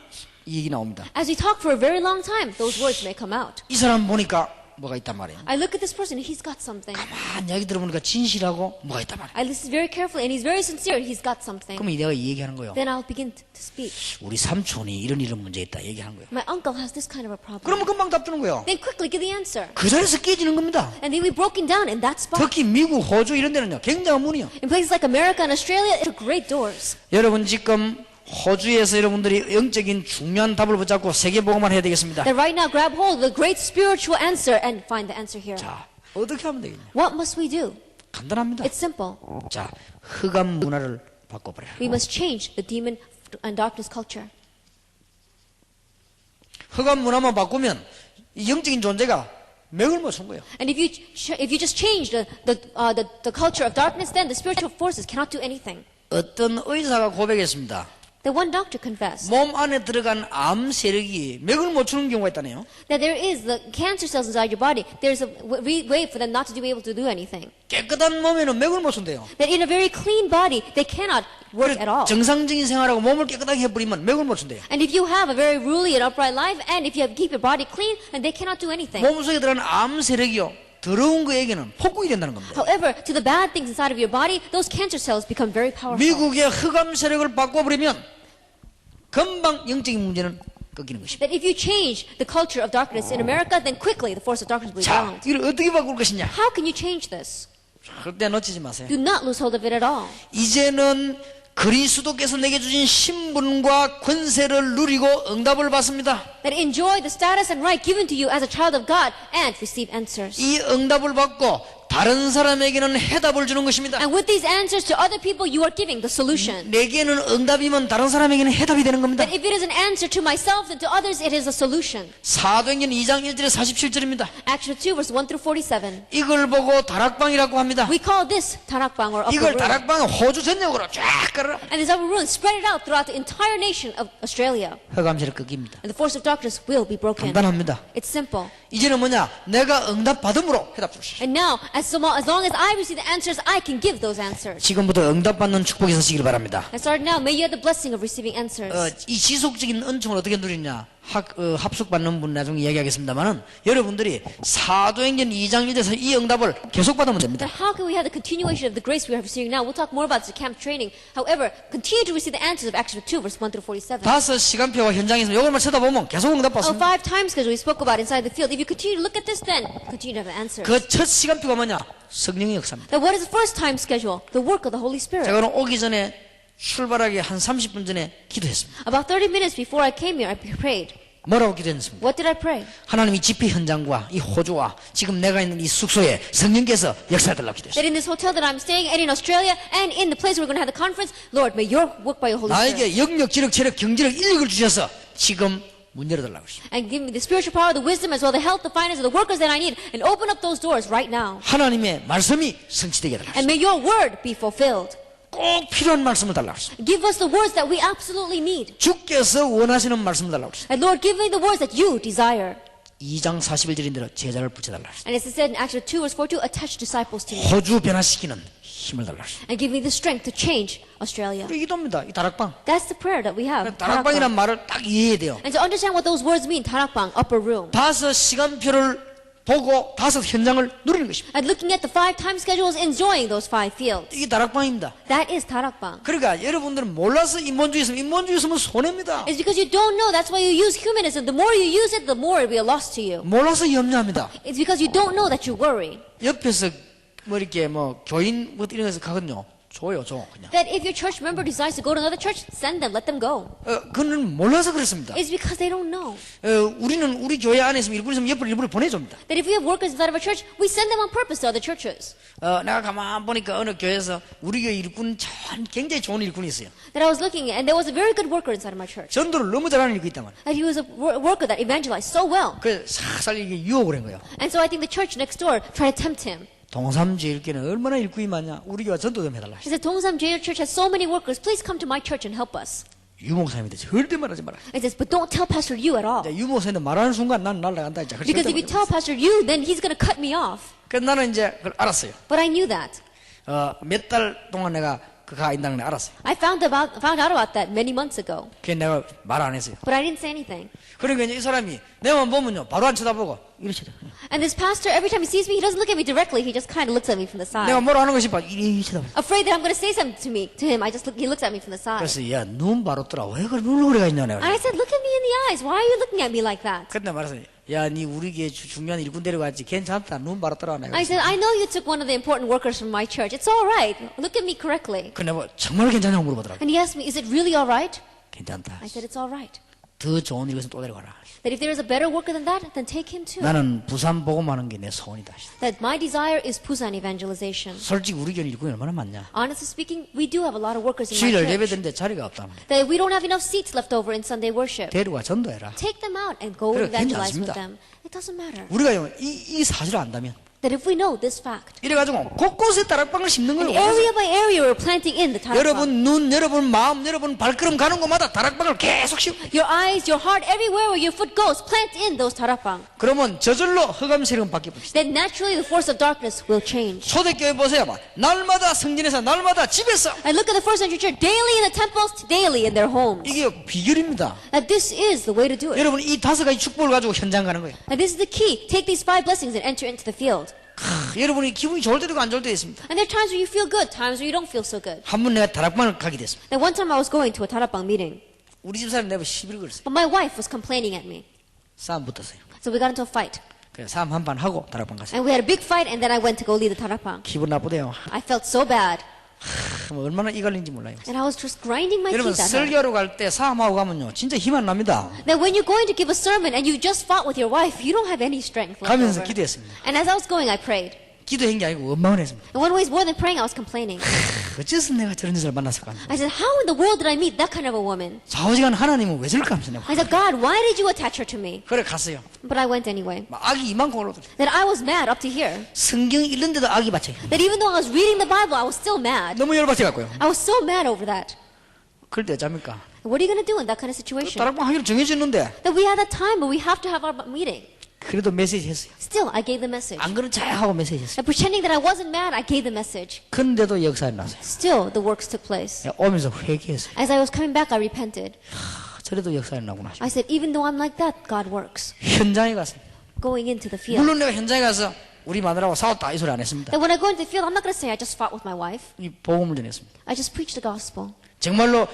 이 얘기 나옵니다. As we talk for a very long time, those words may come out. 이 사람 보니까 뭐가 있단 말이에요. I look at this person, he's got something. 가만 이야기 들어보니까 진실하고 뭐가 있단 말이에요. I listen very carefully, and he's very sincere, and he's got something. 그럼 내가 이 얘기하는 거예요. Then I'll begin to speak. 우리 삼촌이 이런 문제 있다 얘기하는 거예요. My uncle has this kind of a problem. 그러면 금방 답 주는 거예요. Then quickly give the answer. 그 자리에서 깨지는 겁니다. And then we're broken down in that spot. 특히 미국, 호주 이런 데는요 굉장한 문이요. In places like America and Australia, it's great doors. 여러분 지금 호주에서 여러분들이 영적인 중요한 답을 붙잡고 세계복음만 해야 되겠습니다. That right now, grab hold of the great spiritual answer and find the answer here. 자, 어떻게 하면 되겠냐? What must we do? 간단합니다. It's simple. 자, 흑암 문화를 바꿔버려요. We must change the demon and darkness culture. 흑암 문화만 바꾸면 이 영적인 존재가 맥을 못 선 거예요. And if you just change the culture of darkness, then the spiritual forces cannot do anything. 어떤 의사가 고백했습니다. That one doctor confessed 몸 안에 들어간 암 세력이 맥을 못 추는 경우가 있다네요. that there is the cancer cells inside your body. There's a way for them not to be able to do anything. 깨끗한 몸에는 맥을 못 춘대요. That in a very clean body, they cannot work at all. 정상적인 생활하고 몸을 깨끗하게 해버리면 맥을 못 춘대요. And if you have a very ruly and upright life, and if you keep your body clean, then they cannot do anything. 몸속에 들어간 암 세력이요. 더러운 거에게는 폭군이 된다는 겁니다. However, to the bad things inside of your body, those cancer cells become very powerful. 미국의 흑암 세력을 바꿔버리면 금방 영적인 문제는 꺾이는 것입니다. That if you change the culture of darkness in America, then quickly the force of darkness will be 자, bound. 이걸 어떻게 바꿀 것이냐? How can you change this? 절대 놓치지 마세요. Do not lose hold of it at all. 이제는 그리스도께서 내게 주신 신분과 권세를 누리고 응답을 받습니다. That enjoy the status and right given to you as a child of God and receive answers. 이 응답을 받고 다른 사람에게는 해답을 주는 것입니다. And with these answers to other people, you are giving the solution. 내게는 응답이면 다른 사람에게는 해답이 되는 겁니다. That if it is an answer to myself and to others, it is a solution. 사도행전 2장 1절에 47절입니다. Acts 2 verse 1 through 47. 이걸 보고 다락방이라고 합니다. We call this tarakbang or upper 이걸 room. 다락방은 호주 전역으로 쫙 깔아라. And this upper room spread it out throughout the entire nation of Australia. 흑암세력 꺾입니다. And the force of darkness will be broken. 간단합니다. It's simple. 이제는 뭐냐? 내가 응답 받음으로 해답 줄 수 있어요. And now, as long as I receive the answers, I can give those answers. 지금부터 응답 받는 축복이 있으시길 바랍니다. And start now, may you have the blessing of receiving answers. 이 지속적인 은총을 어떻게 누리냐? 합숙 받는 분 나중에 이야기하겠습니다만은 여러분들이 사도행전 2장 1절에서 이 응답을 계속 받으면 됩니다. But how can we have the continuation of the grace we are receiving now? We'll talk more about this at camp training. However, continue to receive the answers of Acts 2 verse 1 through 47. 5시간표와 현장에서 이것만 쳐다보면 계속 응답 Oh, 받습니다. 5 time schedule we spoke about inside the field. If you continue to look at this, then continue to have answers. 그 첫 시간표가 뭐냐? 성령의 역사입니다. Then what is the first time schedule? The work of the Holy Spirit. 제가 오늘 오기 전에 출발하기 한 30분 전에 기도했습니다. About 30 minutes before I came here, I prayed. 뭐라고 기도했습니까? What did I pray? 하나님 이 집회 현장과 이 호주와 지금 내가 있는 이 숙소에 성령께서 역사해달라고 기도했습니다. That in this hotel that I'm staying and in Australia and in the place where we're going to have the conference, Lord, may your work by your Holy Spirit. 나에게 영력, 지력, 체력, 경제력, 인력을 주셔서 지금 문 열어달라고 하십니다. And give me the spiritual power, the wisdom, as well the health, the finance, the workers that I need, and open up those doors right now. 하나님의 말씀이 성취되게 해달라고 And 하십니다. may your word be fulfilled. 꼭 필요한 말씀을 달라고 하십니다. Give us the words that we absolutely need. 주께서 원하시는 말씀을 달라고 하십니다. And Lord, give me the words that you desire. 2장 41절인 대로 제자를 붙여달라고 하십니다. And as it said in Acts 2 verse 42, attach disciples to me. 호주 변화시키는 힘을 달라고 하십니다. And give me the strength to change Australia. 우리 기도입니다. 이 다락방. That's the prayer that we have. 다락방이란 Tarakbang. 말을 딱 이해해야 돼요. And to understand what those words mean, tarakbang, upper room. 5시간표를 보고 5 현장을 누리는 것입니다. And looking at the 5 time schedules, enjoying those 5 fields. 이게 다락방입니다. That is tarakbang. 그러니까 여러분들은 몰라서 인본주의 있으면 손해입니다. It's because you don't know. That's why you use humanism. The more you use it, the more it will be a loss to you. 몰라서 염려합니다. It's because you don't know that you worry. 옆에서 뭐 이렇게 뭐 교인 뭐 이런 데서 가거든요. 줘요, 줘 그냥. That if your church member decides to go to another church, send them, let them go. 그는 몰라서 그렇습니다. It's because they don't know. 우리는 우리 교회 안에 있으면 일꾼 있으면 옆으로 일부러 보내줍니다. That if we have workers inside of our church, we send them on purpose to other churches. 내가 가만 보니까 어느 교회에서 우리 교회 일꾼 굉장히 좋은 일꾼이 있어요. That I was looking at, and there was a very good worker inside of my church. 전도를 너무 잘하는 일꾼이 있단 말이에요. And he was a worker that evangelized so well. 그래서 살살 이게 유혹을 한 거예요. And so I think the church next door tried to tempt him. 동삼제일교회는 얼마나 일꾼이 많냐. 우리 교회 전도 좀 해달라. He said, Dongsam Jail Church has so many workers. Please come to my church and help us. 유목사님한테 절대 말하지 마라. He says, but don't tell Pastor Yu at all. 이제 유목사님한테 말하는 순간 난 날아간다. 이제. Because if you tell Pastor Yu, then he's going to cut me off. 그래서 나는 이제 그걸 알았어요. But I knew that. 몇 달 동안 내가 그가 있다는 걸 알았어요. I found out about that many months ago. 그래서 내가 말 안 했어요. But I didn't say anything. 그러니까 이제 이 사람이 내만 보면요 바로 안 쳐다보고 이렇게 쳐다봐요. And this pastor, every time he sees me, he doesn't look at me directly. He just kind of looks at me from the 내가 side. 뭐라 하는 것이 봐 이렇게 쳐다봐요. Afraid that I'm going to say something to him, he looks at me from the side. 그래서 야 눈 바로 뜨라 왜 그래 눈을 그래가 있냐 내가. And I said, look at me in the eyes. Why are you looking at me like that? 그때 말했어요. 야 니 우리 교회 중요한 일꾼 데려갔지 괜찮다 눈 바로 뜨라 내가. I said, I know you took one of the important workers from my church. It's all right. Look at me correctly. 근데 뭐 정말 괜찮냐고 물어보더라고. And he asked me, is it really all right? 괜찮다. I said, it's all right. 더 좋은 일 있으면 또 데려가라. That if there is a better worker than that, then take him too. 나는 부산 복음하는 게 내 소원이다. That my desire is Busan evangelization. 솔직히 우리 교회 일꾼이 얼마나 많냐. Honestly speaking, we do have a lot of workers in my 주일을 church. 예배드는데 자리가 없다는 거야. That we don't have enough seats left over in Sunday worship. 데려가 전도해라. Take them out and go 그래, evangelize with 괜찮습니다. them. It doesn't matter. 우리가 이 사실을 안다면 That if we know this fact, 이래가지고 곳곳에 다락방을 심는 and 거예요. area by area we're planting in the tarakbang. 여러분 눈, 여러분 마음, 여러분 발걸음 가는 곳마다 다락방을 계속 심고. Your eyes, your heart, everywhere where your foot goes, plant in those tarakbang. 그러면 저절로 흑암 세력은 바뀌어 봅시다. Then naturally the force of darkness will change. 초대교회 보세요. 봐. 날마다 성전에서 날마다 집에서 And look at the first century church, daily in the temples, daily in their homes. 이게 비결입니다. That this is the way to do it. 여러분 이 5가지 축복을 가지고 현장 가는 거예요. And this is the key. Take these 5 blessings and enter into the field. 여러분이 기분이 좋을 때도 있고 안 좋을 때도 있습니다. And there are times where you feel good, times where you don't feel so good. 한 번 내가 다락방을 가게 됐습니다. Then one time I was going to a tarakbang meeting, 우리 집 사람 내가 시비를 걸었어요. but my wife was complaining at me. 싸움 붙었어요. So we got into a fight. 그래서 싸움 한 판 하고 다락방 갔어요. And we had a big fight, and then I went to go lead the tarakbang. 기분 나쁘대요. I felt so bad. 뭐 얼마나 이갈린지 몰라요. And I was just grinding my 여러분 teeth at her. 설교하러 갈 때 싸움하고 가면요 진짜 힘 안 납니다. That when you're going to give a sermon and you just fought with your wife, you don't have any strength left 가면서 over. 기도했습니다. And as I was going, I prayed. 기도한 게 아니고 원망을 했습니다. And one way is more than praying, I was complaining. 어째서 내가 저런 여자를 만났을까? I said, how in the world did I meet that kind of a woman? 좌우지간 하나님은 왜 저럴까 하면서 내가 I said, God, why did you attach her to me? 그래 갔어요. But I went anyway. 막 악이 이만큼 올라오더래. That I was mad up to here. 성경 읽는데도 악이 받쳐요. That even though I was reading the Bible, I was still mad. 너무 열받쳐갖고요. I was so mad over that. 그럴 때 어쩝니까? What are you going to do in that kind of situation? 다락방 하기로 정해졌는데 That we had that time, but we have to have our meeting. 그래도 메시지 했어요. Still, I gave the message. 안 그런 잘 하고 메시지 했어요. And pretending that I wasn't mad, I gave the message. 근데도 역사에 났어요. Still, the works took place. 오면서 회개했어요. As I was coming back, I repented. 저래도 역사에 나구나. I said, even though I'm like that, God works. 현장에 갔어요. Going into the field. 물론 내가 현장에 가서 우리 마누라하고 싸웠다 이 소리 안 했습니다. That when I go into the field, I'm not going to say I just fought with my wife. 이 복음을 전했습니다. I just preached the gospel. 정말로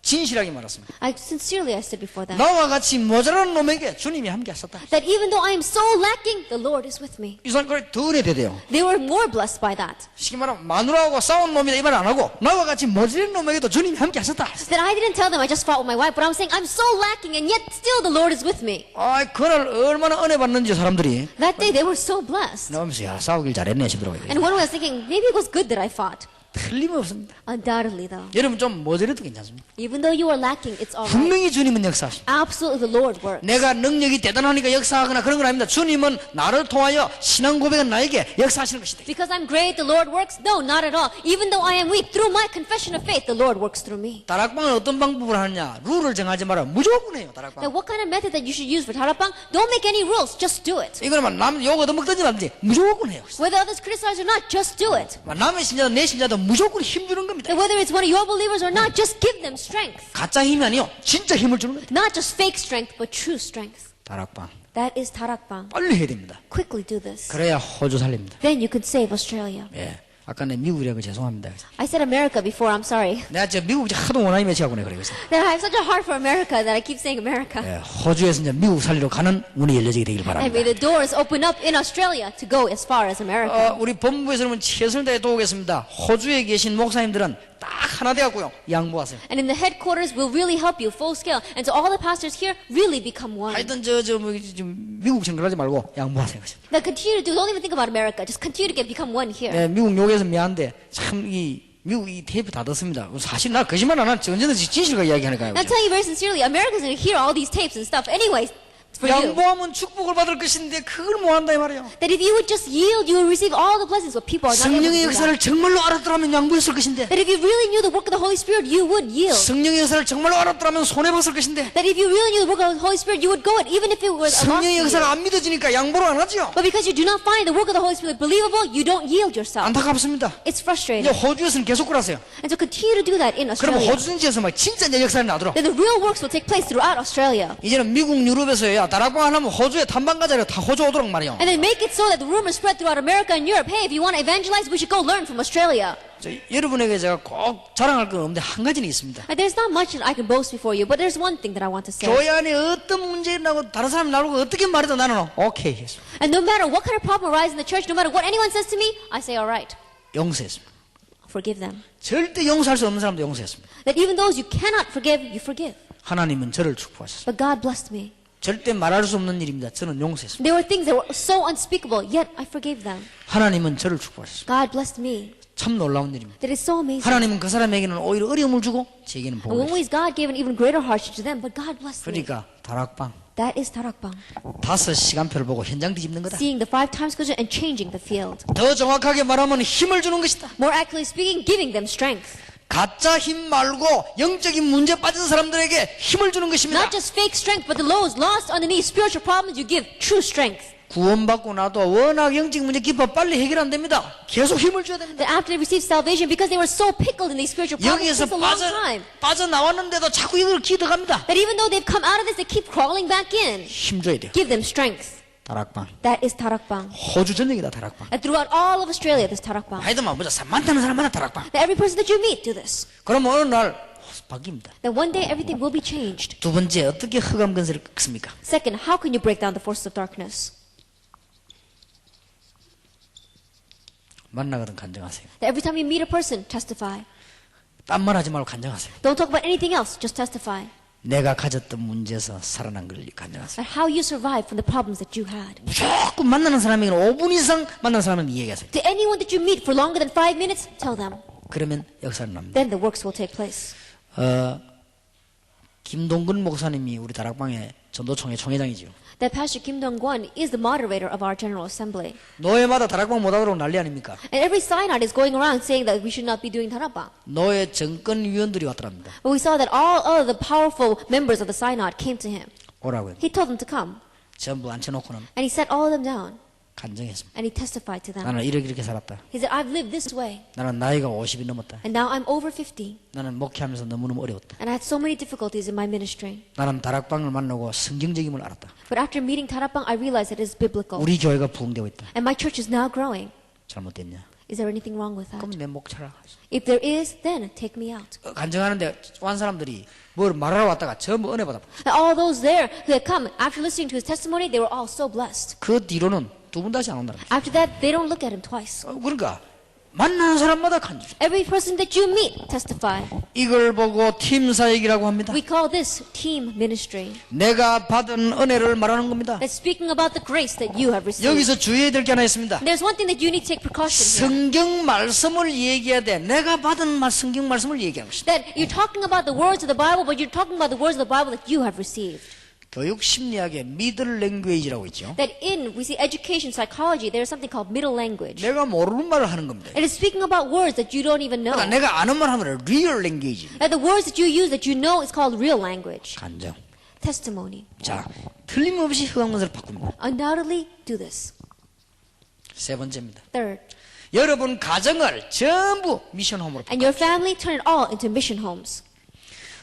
진실하게 말했습니다. I said before that. 나와 같이 모자란 놈에게 주님이 함께 하셨다. That even though I am so lacking, the Lord is with me. 이 사람 그래 더 은혜되대요. They were more blessed by that. 쉽게 말하면 마누라하고 싸운 놈이다 이 말 안 하고 나와 같이 모자란 놈에게도 주님이 함께 하셨다. That I didn't tell them I just fought with my wife, but I'm saying I'm so lacking and yet still the Lord is with me. 아, 그날 얼마나 은혜 받는지 사람들이 That day they were so blessed. 나오면서 야 싸우길 잘했네 싶더라고요. And one way I was thinking, maybe it was good that I fought. 틀림없습니다. Undoubtedly though. 여러분 좀 모자라도 괜찮습니다. Even though you are lacking, it's alright. 분명히 주님은 역사하십니다. Absolutely the Lord works. 내가 능력이 대단하니까 역사하거나 그런 건 아닙니다. 주님은 나를 통하여 신앙 고백은 나에게 역사하시는 것이다. Because I'm great, the Lord works? No, not at all. Even though I am weak, through my confession of faith, the Lord works through me. 다락방은 어떤 방법을 하느냐? 룰을 정하지 마라. 무조건 해요. 다락방. Now what kind of method that you should use for tarakbang? Don't make any rules, just do it. 이거는 남 욕 얻어먹든지 말든지 무조건 해요. Whether others criticize or not, just do it. 남의 신자도 내 신자도 무조건 힘주는 겁니다. And whether it's one of your believers or not, just give them strength. 가짜 힘이 아니요. 진짜 힘을 주는 겁니다. Not just fake strength, but true strength. 다락방. That is tarakbang. 빨리 해야 됩니다. Quickly do this. 그래야 호주 살립니다. Then you could save Australia. 예. 아까 내 미국이라고 죄송합니다. I said America before, I'm sorry. 내가 저 미국 하도 원하니 매치하고 그래. 그래서 That I have such a heart for America that I keep saying America. 예, 호주에서 이제 미국 살리러 가는 문이 열려지게 되길 And 바랍니다. may the doors open up in Australia to go as far as America. 우리 본부에서 여러분 최선을 다해 도우겠습니다. 호주에 계신 목사님들은 딱 하나 되었고요. 양보하세요. And in the headquarters, we'll really help you full scale. And so all the pastors here really become one. 하여튼 미국 생각하지 말고 양보하세요. Now continue to do, don't even think about America. Just continue to become one here. 네, 미국 욕해서 미안한데 참 미국 이 테이프 다 듣습니다. 사실 나 거짓말 안 하는 언제든지 진실과 이야기하니까요. Now tell you very sincerely, Americans are going to hear all these tapes and stuff. Anyways, for you. 양보하면 축복을 받을 것인데 그걸 못 한다 이 말이에요. That if you would just yield, you would receive all the blessings. But people are not able to 성령의 do 역사를 that. 정말로 알았더라면 양보했을 것인데 That if you really knew the work of the Holy Spirit, you would yield. 성령의 역사를 정말로 알았더라면 손해봤을 것인데 That if you really knew the work of the Holy Spirit, you would go it, even if it was a loss to 성령의 역사가 you. 안 믿어지니까 양보를 안 하죠. But because you do not find the work of the Holy Spirit believable, you don't yield yourself. 안타깝습니다. It's 이제 frustrating. 호주에서는 계속 그러세요. And so continue to do that in 그럼 Australia. 호주전지에서 막 진짜 내 역사를 놔두라. Then the real works will take place throughout Australia. 이제는 미국 유럽에서야 다락방 하면 호주에 탐방 가자려 다 호주 오도록 말이요. And then make it so that the rumors spread throughout America and Europe. Hey, if you want to evangelize, we should go learn from Australia. 여러분에게 제가 꼭 자랑할 건 없는데 한 가지는 있습니다. And there's not much that I can boast before you, but there's one thing that I want to say. 교회 안에 어떤 문제 있나고 다른 사람 나오고 어떻게 말해도 나는 오케이 했습니다. And no matter what kind of problem arises in the church, no matter what anyone says to me, I say, all right, 용서했습니다. forgive them. 절대 용서할 수 없는 사람도 용서했습니다. That even those you cannot forgive, you forgive. 하나님은 저를 축복하셨습니다. But God blessed me. 절대 말할 수 없는 일입니다. 저는 용서했습니다. There were things that were so unspeakable, yet I forgave them. 하나님은 저를 축복하셨습니다. God blessed me. 참 놀라운 일입니다. That is so amazing. 하나님은 그 사람에게는 오히려 어려움을 주고 제게는 In 복을 one 주셨습니다. ways, God gave an even greater hardship to them, but God blessed me. 그러니까 다락방 That is 다락방. 5시간표를 보고 현장 뒤집는 거다. Seeing the 5 time schedule and changing the field. 더 정확하게 말하면 힘을 주는 것이다. More accurately speaking, giving them strength. 가짜 힘 말고 영적인 문제 빠진 사람들에게 힘을 주는 것입니다. Not just fake strength, but the lows lost underneath spiritual problems, you give true strength. 구원받고 나도 워낙 영적 문제 깊어 빨리 해결 안 됩니다. 계속 힘을 줘야 됩니다. That after they received salvation, because they were so pickled in these spiritual problems, it 여기에서 takes a long time. 빠져나왔는데도 자꾸 이걸 기도합니다. That even though they've come out of this, they keep crawling back in. 힘 줘야 돼요. Give them strength. 다락방. That is 다락방. 호주 전역이다 다락방. And throughout all of Australia, this 다락방. 하여튼만 보자. 많다는 사람마다 다락방. That every person that you meet do this. 그럼 어느 날 바뀝니다. That one day everything will be changed. 두 번째, 어떻게 흑암 근세를 꺾습니까? Second, how can you break down the forces of darkness? 만나거든 간증하세요. That every time you meet a person, testify. 딴 말 하지 말고 간증하세요. Don't talk about anything else, just testify. 내가 가졌던 문제에서 살아난 걸 간증하세요. That how you survived from the problems that you had. 무조건 만나는 사람에게는 5분 이상 만나는 사람은 얘기하세요. To anyone that you meet for longer than 5 minutes, tell them. 그러면 역사는 납니다. Then the works will take place. 김동근 목사님이 우리 다락방의 전도총회 총회장이죠. That Pastor Kim Dong-kwon is the moderator of our General Assembly. 노예마다 다락방 못 하도록 난리 아닙니까? And every synod is going around saying that we should not be doing 다락방. 노예 정권위원들이 왔더랍니다. But we saw that all of the powerful members of the synod came to him. 오라고요. He told them to come. 전부 앉혀놓고는 And he sat all of them down. 간증했습니다. And he testified to them. 나는 이렇게 살았다. He said, I've lived this way. 나는 나이가 50이 넘었다. And now I'm over 50. 나는 목회하면서 너무너무 어려웠다. And I had so many difficulties in my ministry. 나는 다락방을 만나고 성경적임을 알았다. But after meeting 다락방, I realized that it is biblical. 우리 교회가 부흥되고 있다. And my church is now growing. 잘못됐냐? Is there anything wrong with that? 그럼 내 목 차라. If there is, then take me out. 간증하는데 완 사람들이 뭘 말하러 왔다가 전부 은혜 받아. And all those there who had come after listening to his testimony, they were all so blessed. 그 뒤로는 두 번 다시 안 온다. After that, they don't look at him twice. 그러니까 만나는 사람마다 간증. Every person that you meet, testify. 이걸 보고 팀 사역이라고 합니다. We call this team ministry. 내가 받은 은혜를 말하는 겁니다. That's speaking about the grace that you have received. 여기서 주의해야 될 게 하나 있습니다. There's one thing that you need to take precaution here. 성경 말씀을 얘기해야 돼. 내가 받은 성경 말씀을 얘기하는 것이다. That you're talking about the words of the Bible, but you're talking about the words of the Bible that you have received. 교육 심리학에 미들 랭귀지라고 있죠. That we see education psychology, there's something called middle language. 내가 모르는 말을 하는 겁니다. It is speaking about words that you don't even know. 그러니까 내가 아는 말 하면 리얼 랭귀지. That the words that you use that you know is called real language. 간증. Testimony. 자, 틀림없이 흑암근세를 바꿉니다. Undoubtedly do this. 세 번째입니다. Third, 여러분 가정을 전부 미션홈으로 and your family turn it all into mission homes.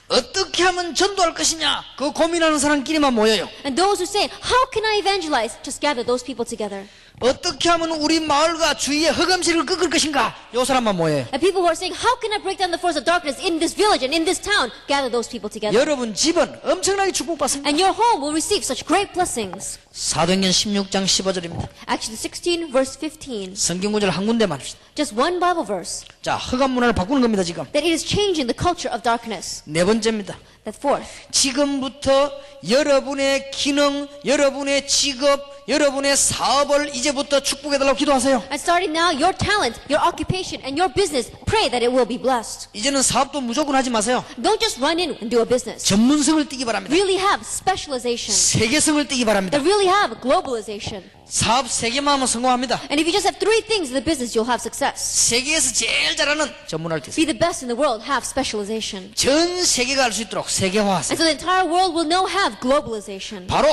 어떻게 하면 전도할 것이냐 그 고민하는 사람끼리만 모여요. And those who say, how can I evangelize? Just gather those people together. 어떻게 하면 우리 마을과 주위의 흑암세력을 꺾을 것인가 요 사람만 모여요. And people who are saying, how can I break down the force of darkness in this village and in this town? Gather those people together. 여러분 집은 엄청나게 축복받습니다. And your home will receive such great blessings. 사도행전 16장 15절입니다. Actually, 16 verse 15. 성경 구절 한 군데만 합시다. Just one Bible verse. 자, 흑암 문화를 바꾸는 겁니다 지금. That it is changing the culture of darkness. 네 번째입니다. That fourth. 지금부터 여러분의 기능, 여러분의 직업, 여러분의 사업을 이제부터 축복해달라고 기도하세요. And starting now, your talent, your occupation, and your business, pray that it will be blessed. 이제는 사업도 무조건 하지 마세요. Don't just run in and do a business. 전문성을 띠기 바랍니다. Really have specialization. 세계성을 띠기 바랍니다. That really have globalization. 사업 세 개만 하면 성공합니다. And if you just have 3 things in the business, you'll have success. 세계에서 제일 잘하는 전문화를 띠세요. Be the best in the world, have specialization. 전 세계가 알 수 있도록 세계화하세요. And so the entire world will now have globalization. 바로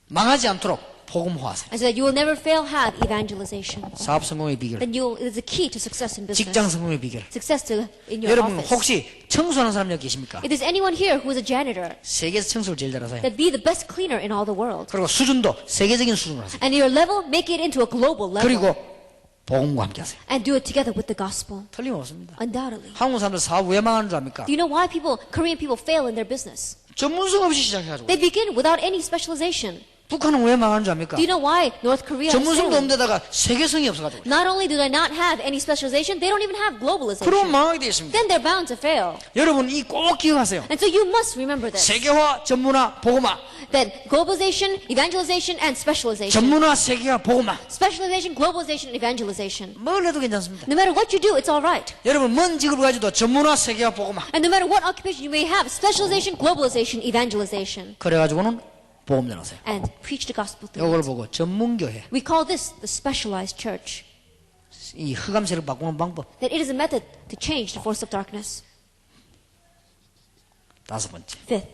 망하지 않도록 복음화하세요. And so that you will never fail, have evangelization. 사업 성공의 비결, Then it is the key to success in business. 직장 성공의 비결. Success in your 여러분 office. 혹시 청소하는 사람 여기 계십니까? If there's anyone here who is a janitor, 세계에서 청소를 제일 잘하세요. then be the best cleaner in all the world. 그리고 수준도 세계적인 수준으로 하세요. And your level, make it into a global level. 그리고 복음과 함께 하세요. And do it together with the gospel. 틀림없습니다. Undoubtedly. 한국 사람들 사업 왜 망하는 줄 압니까? Do you know why Korean people fail in their business? 전문성 없이 시작해가지고. They begin without any specialization. 북한은 왜 망하는 줄 압니까? Do you know why North Korea is 전문성도 failing? 없는 데다가 세계성이 없어가지고. Not only do they not have any specialization, they don't even have 그럼 globalization. 망하게 되어 있습니다. Then they're bound to fail. 여러분 이 꼭 기억하세요. And so you must remember this. 세계화, 전문화, 복음화. Then globalization, evangelization, and specialization. 전문화, 세계화, 복음화. Specialization, globalization, and evangelization. 뭘 해도 괜찮습니다. No matter what you do, it's all right. 여러분 뭔 직업을 가지도 전문화, 세계화, 복음화. And no matter what occupation you may have, specialization, globalization, evangelization, 그래가지고는 복음 전하세요. and preach the gospel through 이걸 it. 보고 전문교회. We call this the specialized church. 이 흑암세를 바꾸는 방법. That it is a method to change the force of darkness. 다섯 번째. Fifth,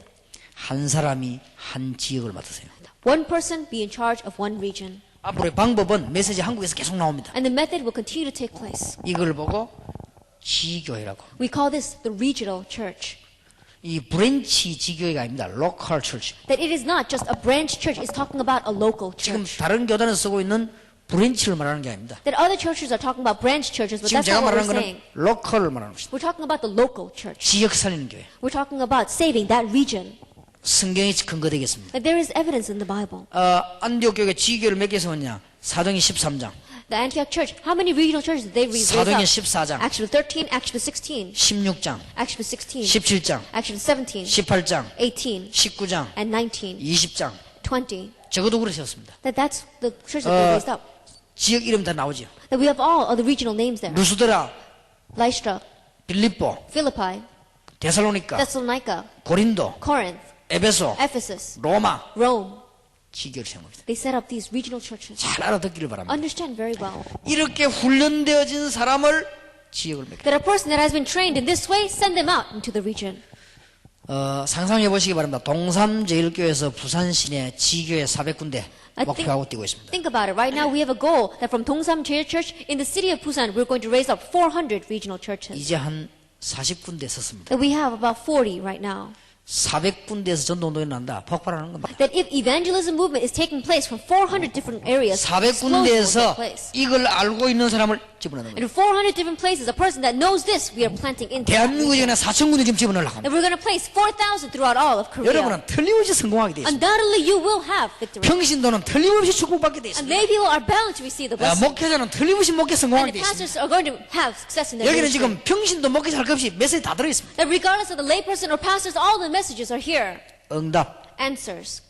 한 사람이 한 지역을 맡으세요. one person be in charge of one region. 앞으로의 방법은 메시지 한국에서 계속 나옵니다. And the method will continue to take place. 이걸 보고 지교회라고. We call this the regional church. 이 브랜치 지교회가 아닙니다. 로컬 철치. That it is not just a branch church, it's talking about a local 지금 church. 다른 교단에서 쓰고 있는 브랜치를 말하는 게 아닙니다. That other churches are talking about branch churches, but 지금 that's 제가 not what 말하는 we're 거는 saying. 로컬을 말하는 것입니다. We're talking about the local church. 지역 살리는 교회. We're talking about saving that region. 성경이 근거되겠습니다. That there is evidence in the Bible. 안디옥 교회 지교회를 몇 개 세웠냐? 사도행전 13장, The Antioch church, how many regional churches did they raise 사도행전 up? 14장, Acts 13, Acts 16, 16장, Acts 16, 17장, Acts 17, 18장, 18, 19장, and 19, 20장. 20. 적어도 그래 세웠습니다. That's the churches that they raised up. 지역 이름 다 나오죠. That we have all of the regional names there. 루스드라, Lystra, 빌립보, Philippi, 데살로니가, Thessalonica, 고린도, Corinth, 에베소, Ephesus, 로마 Rome. 지교를 세운 겁니다. They set up these regional churches. 잘 알아듣기를 바랍니다. Understand very well 이렇게 훈련되어진 사람을 지역을 맡겨. that a person that has been trained in this way, send them out into the region. 상상해 보시기 바랍니다. 동삼제일교회에서 부산 시내 지교회 400군데 목표하고 뛰고 있습니다. Think about it. Right now, we have a goal that from Dongsam Jail Church in the city of Busan, we're going to raise up 400 regional churches. 이제 한 40군데 섰습니다. That we have about 40 right now. 400군데에서 전도운동이 난다. 폭발하는 겁니다. That if evangelism movement is taking place from 400 different areas, explosion will take 400군데에서 place. 이걸 알고 있는 사람을 집어넣는 And 겁니다. in 400 different places, a person that knows this, we are planting into. that 대한민국에 region. 그냥 4,000군데 지금 집어넣으려고 합니다. And we're going to place 4,000 throughout all of Korea. 여러분은 틀림없이 성공하게 되어 있습니다. Undoubtedly, you will have victory. 평신도는 틀림없이 축복받게 되어 And 있습니다. lay people are bound to receive the blessing. 목회자는 틀림없이 목회 And 성공하게 the 되어 있습니다. pastors are going to have success in their 여기는 ministry. 지금 평신도 목회자 할 것 없이 메시지 다 들어있습니다. That regardless of the layperson or pastors, all the messages are here. 응답, Answers,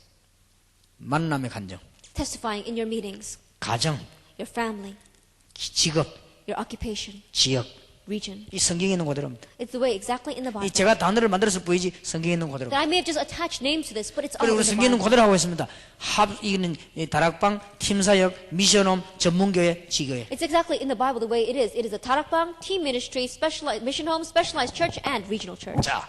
만남의 간정, testifying in your meetings, 가정, your family, 직업, your occupation, 지역. region. 이 성경에 있는 그대로입니다. It's the way exactly in the 이 Bible. 제가 단어를 만들어서 보이지 성경에 있는 그대로. That I may have just attached names to this, but it's all 그리고 in the 성경에 있는 Bible. 그대로 하고 있습니다. 이거는 다락방, 팀사역, 미션홈, 전문교회, 지교회. It's exactly in the Bible the way it is. It is a tarakbang, team ministry, specialized mission home, specialized church, and regional church. 자,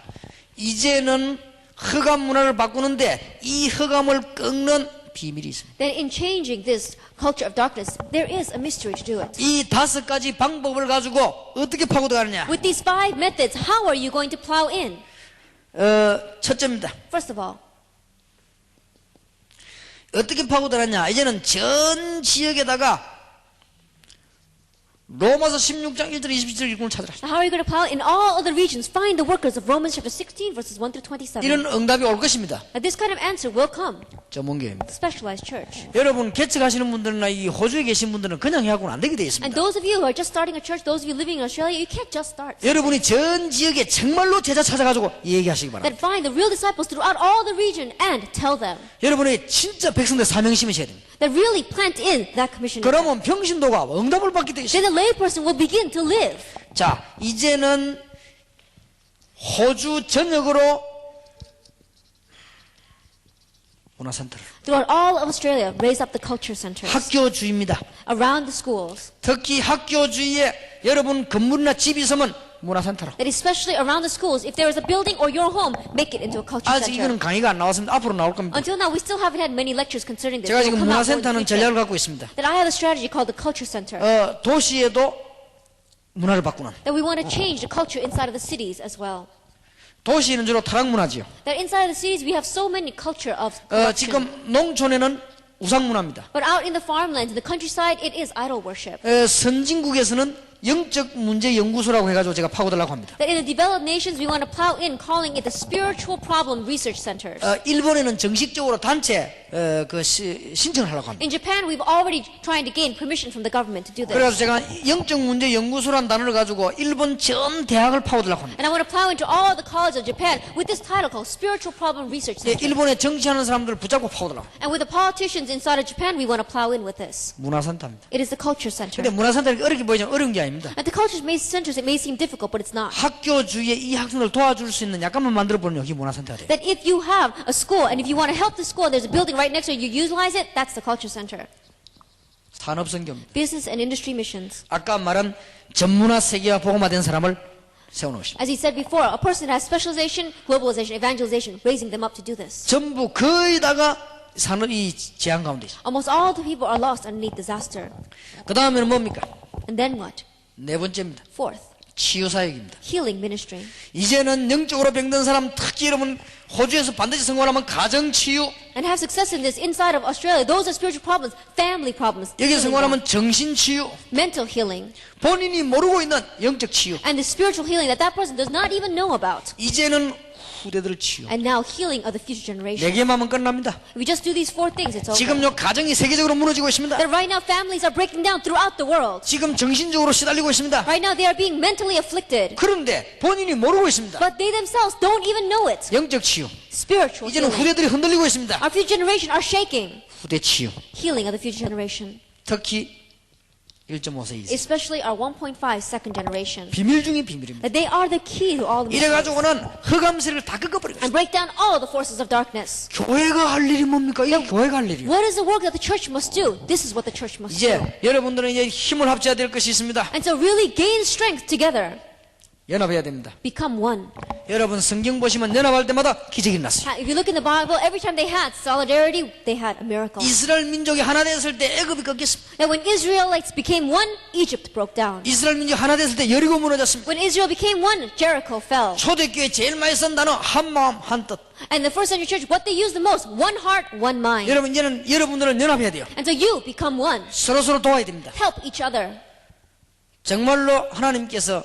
이제는 흑암 문화를 바꾸는데 이 흑암을 꺾는 비밀이 있습니다. Then in changing this culture of darkness, there is a mystery to do it. 이 5가지 방법을 가지고 어떻게 파고 들어가느냐? With these 5 methods, how are you going to plow in? 첫째입니다. First of all, 어떻게 파고 들어가냐? 이제는 전 지역에다가 로마서 16장 1절 27절 일꾼을 찾으라. how are you going to plow in all other regions? Find the workers of Romans chapter 16, verses 1 through 27. 이런 응답이 올 것입니다. Now, this kind of answer will come. 전문교회입니다. Specialized church. 여러분 개척하시는 분들이나 이 호주에 계신 분들은 그냥 해하고는 안 되게 되어 And 있습니다. those of you who are just starting a church, those of you living in Australia, you can't just start. 여러분이 전 지역에 정말로 제자 찾아가지고 얘기하시기 바랍니다. That find the real disciples throughout all the region and tell them. 여러분이 진짜 백성들 사명 심으셔야 됩니다. That really plant in that commission. 그러면 평신도가 응답을 받게 되어 있습니다. Then the layperson will begin to live. 자, 이제는 호주 전역으로 문화센터를 Throughout all of Australia, raise up the culture centers. 학교주의입니다. Around the schools. 특히 학교주의에 여러분 건물이나 집이 있으면 문화센터로. That especially around the schools, if there is a building or your home, make it into a culture 아직 center. 이거는 강의가 안 나왔습니다. 앞으로 나올 겁니다. Until now, we still haven't had many lectures concerning this. 제가 They will 지금 come out more in the 문화센터는 future. 전략을 갖고 있습니다. That I have a strategy called the culture center. 도시에도 문화를 바꾸는. That we want to change the culture inside of the cities as well. 도시는 주로 타락 문화지요. That inside of the cities, we have so many culture of 지금 corruption. 농촌에는 우상 문화입니다. But out in the farmlands, in the countryside, it is idol worship. 선진국에서는 영적 문제 연구소라고 해가지고 제가 파고들라고 합니다. That in the developed nations, we want to plow in, calling it the spiritual problem research centers. 일본에는 정식적으로 단체 신청을 하려고 합니다. In Japan, we've already trying to gain permission from the government to do this. 그래서 제가 영적 문제 연구소라는 단어를 가지고 일본 전 대학을 파고들라고 합니다. And I want to plow into all the colleges of Japan with this title called Spiritual Problem Research Center. 일본에 정치하는 사람들을 붙잡고 파고들라고. And with the politicians inside of Japan, we want to plow in with this. 문화센터입니다. It is the culture center. 근데 문화센터가 어렵게 보이지만 어려운 게 아닙니다. At the culture centers, it may seem difficult, but it's not. 학교 주위에 이 학생들 도와줄 수 있는 약간만 만들어보는 여기 문화센터가 돼요. That if you have a school, and if you want to help the school, and there's a building right next to it, you utilize it, that's the culture center. 산업선교입니다. Business and industry missions. 아까 말한 전문화 세계화 복음화된 사람을 세워놓은 것입니다. As he said before, a person that has specialization, globalization, evangelization, raising them up to do this. 전부 거의 다가 산업이 재앙 가운데 있습니다. Almost all the people are lost underneath disaster. 그 다음에는 뭡니까? And then what? 네 번째입니다. Fourth, 치유사역입니다. healing ministry. 이제는 영적으로 병든 사람, 특히 여러분 호주에서 반드시 성공하려면 가정치유, And have success in this inside of Australia. Those are spiritual problems, family problems, 여기서 healing 성공하려면 정신치유, mental healing, 본인이 모르고 있는 영적 치유, and the spiritual healing that that person does not even know about. 이제는 후대들 치유. And now healing of the future generation. 네 개만 하면 끝납니다. If we just do these four things, it's over. 지금요 가정이 세계적으로 무너지고 있습니다. That right now families are breaking down throughout the world. 지금 정신적으로 시달리고 있습니다. Right now they are being mentally afflicted. 그런데 본인이 모르고 있습니다. But they themselves don't even know it. 영적 치유. Spiritual 이제는 healing. 후대들이 흔들리고 있습니다. Our future generation are shaking. 후대 치유. Healing of the future generation. 특히 1.5세 이상. Especially our 1.5 second generation. 비밀 중에 비밀입니다. That they are the key to all the mysteries. 이래가지고는 흑암세를 다 꺾어버리고 And break down all of the forces of darkness. 교회가 할 일이 뭡니까? 이게 교회가 할 일이에요. What is the work that the church must do? This is what the church must do. 이제 여러분들은 이제 힘을 합쳐야 될 것이 있습니다. And so really gain strength together. 연합해야 됩니다. Become one. 여러분 성경 보시면 연합할 때마다 기적이 났어요. If you look in the Bible, every time they had solidarity, they had a miracle. 이스라엘 민족이 하나 됐을 때 애굽이 꺾였습니다. That when Israelites became one, Egypt broke down. 이스라엘 민족이 하나 됐을 때 여리고 무너졌습니다. When Israel became one, Jericho fell. 초대교회 제일 많이 쓴 단어 한 마음 한 뜻. And the first century church, what they used the most, one heart, one mind. 여러분 이제는 여러분들은 연합해야 돼요. And so you become one. 서로 도와야 됩니다. Help each other. 정말로 하나님께서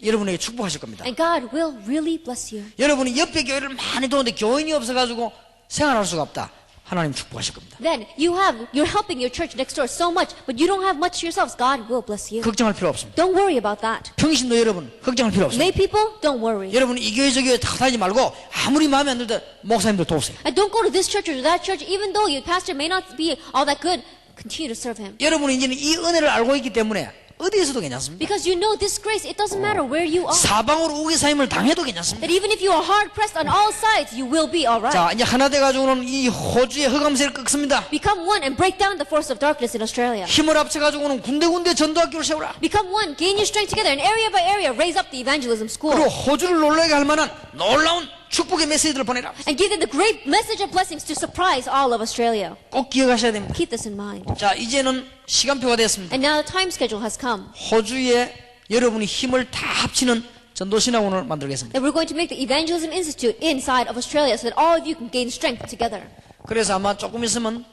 여러분에게 축복하실 겁니다. And God will really bless you. 여러분이 옆에 교회를 많이 도는데 교인이 없어가지고 생활할 수가 없다. 하나님 축복하실 겁니다. Then you're helping your church next door so much, but you don't have much yourselves. God will bless you. 걱정할 필요 없습니다. Don't worry about that. 평신도 여러분 걱정할 필요 없습니다. Lay people, don't worry. 여러분 이 교회 저 교회 다 다니지 말고 아무리 마음에 안 들도 목사님들 도우세요. And don't go to this church or that church, even though your pastor may not be all that good. Continue to serve him. 여러분은 이제는 이 은혜를 알고 있기 때문에 어디에서도 괜찮습니다. Because you know this grace, it doesn't matter where you are. 사방으로 우기사임을 당해도 괜찮습니다. That even if you are hard pressed on all sides, you will be all right. 자 이제 하나 돼가지고는 이 호주의 흑암세를 꺾습니다. Become one and break down the force of darkness in Australia. 힘을 합쳐가지고는 군데군데 전도학교를 세우라. Become one, gain your strength together, and area by area, raise up the evangelism school. 그리고 호주를 놀라게 할 만한 놀라운 축복의 메시지들을 보내라. And give them the great message of blessings to surprise all of Australia. 꼭 기억하셔야 됩니다. Keep this in mind. 자 이제는 시간표가 됐습니다. And now the time schedule has come. 호주에 여러분이 힘을 다 합치는 전도신학원을 만들겠습니다. That we're going to make the Evangelism Institute inside of Australia so that all of you can gain strength together. 그래서 아마 조금 있으면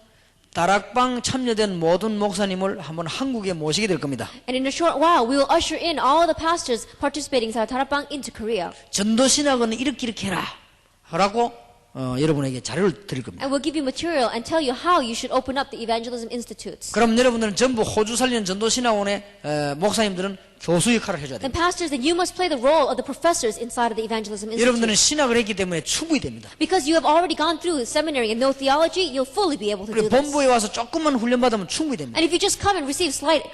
다락방 참여된 모든 목사님을 한번 한국에 모시게 될 겁니다. And in a short while, we will usher in all the pastors participating inside Tarapang into Korea. 전도신학원은 이렇게 해라 라고 여러분에게 자료를 드릴 겁니다. And we'll give you material and tell you how you should open up the Evangelism Institutes. 그럼 여러분들은 전부 호주 살리는 전도신학원의 목사님들은 교수 역할을 해줘야 And 됩니다. pastors, then you must play the role of the professors inside of the Evangelism 여러분들은 Institute. 신학을 했기 때문에 충분히 됩니다. Because you have already gone through seminary and know theology, you'll fully be able to do 그리고 this. 본부에 와서 조금만 훈련받으면 충분히 됩니다. And if you just come and receive slight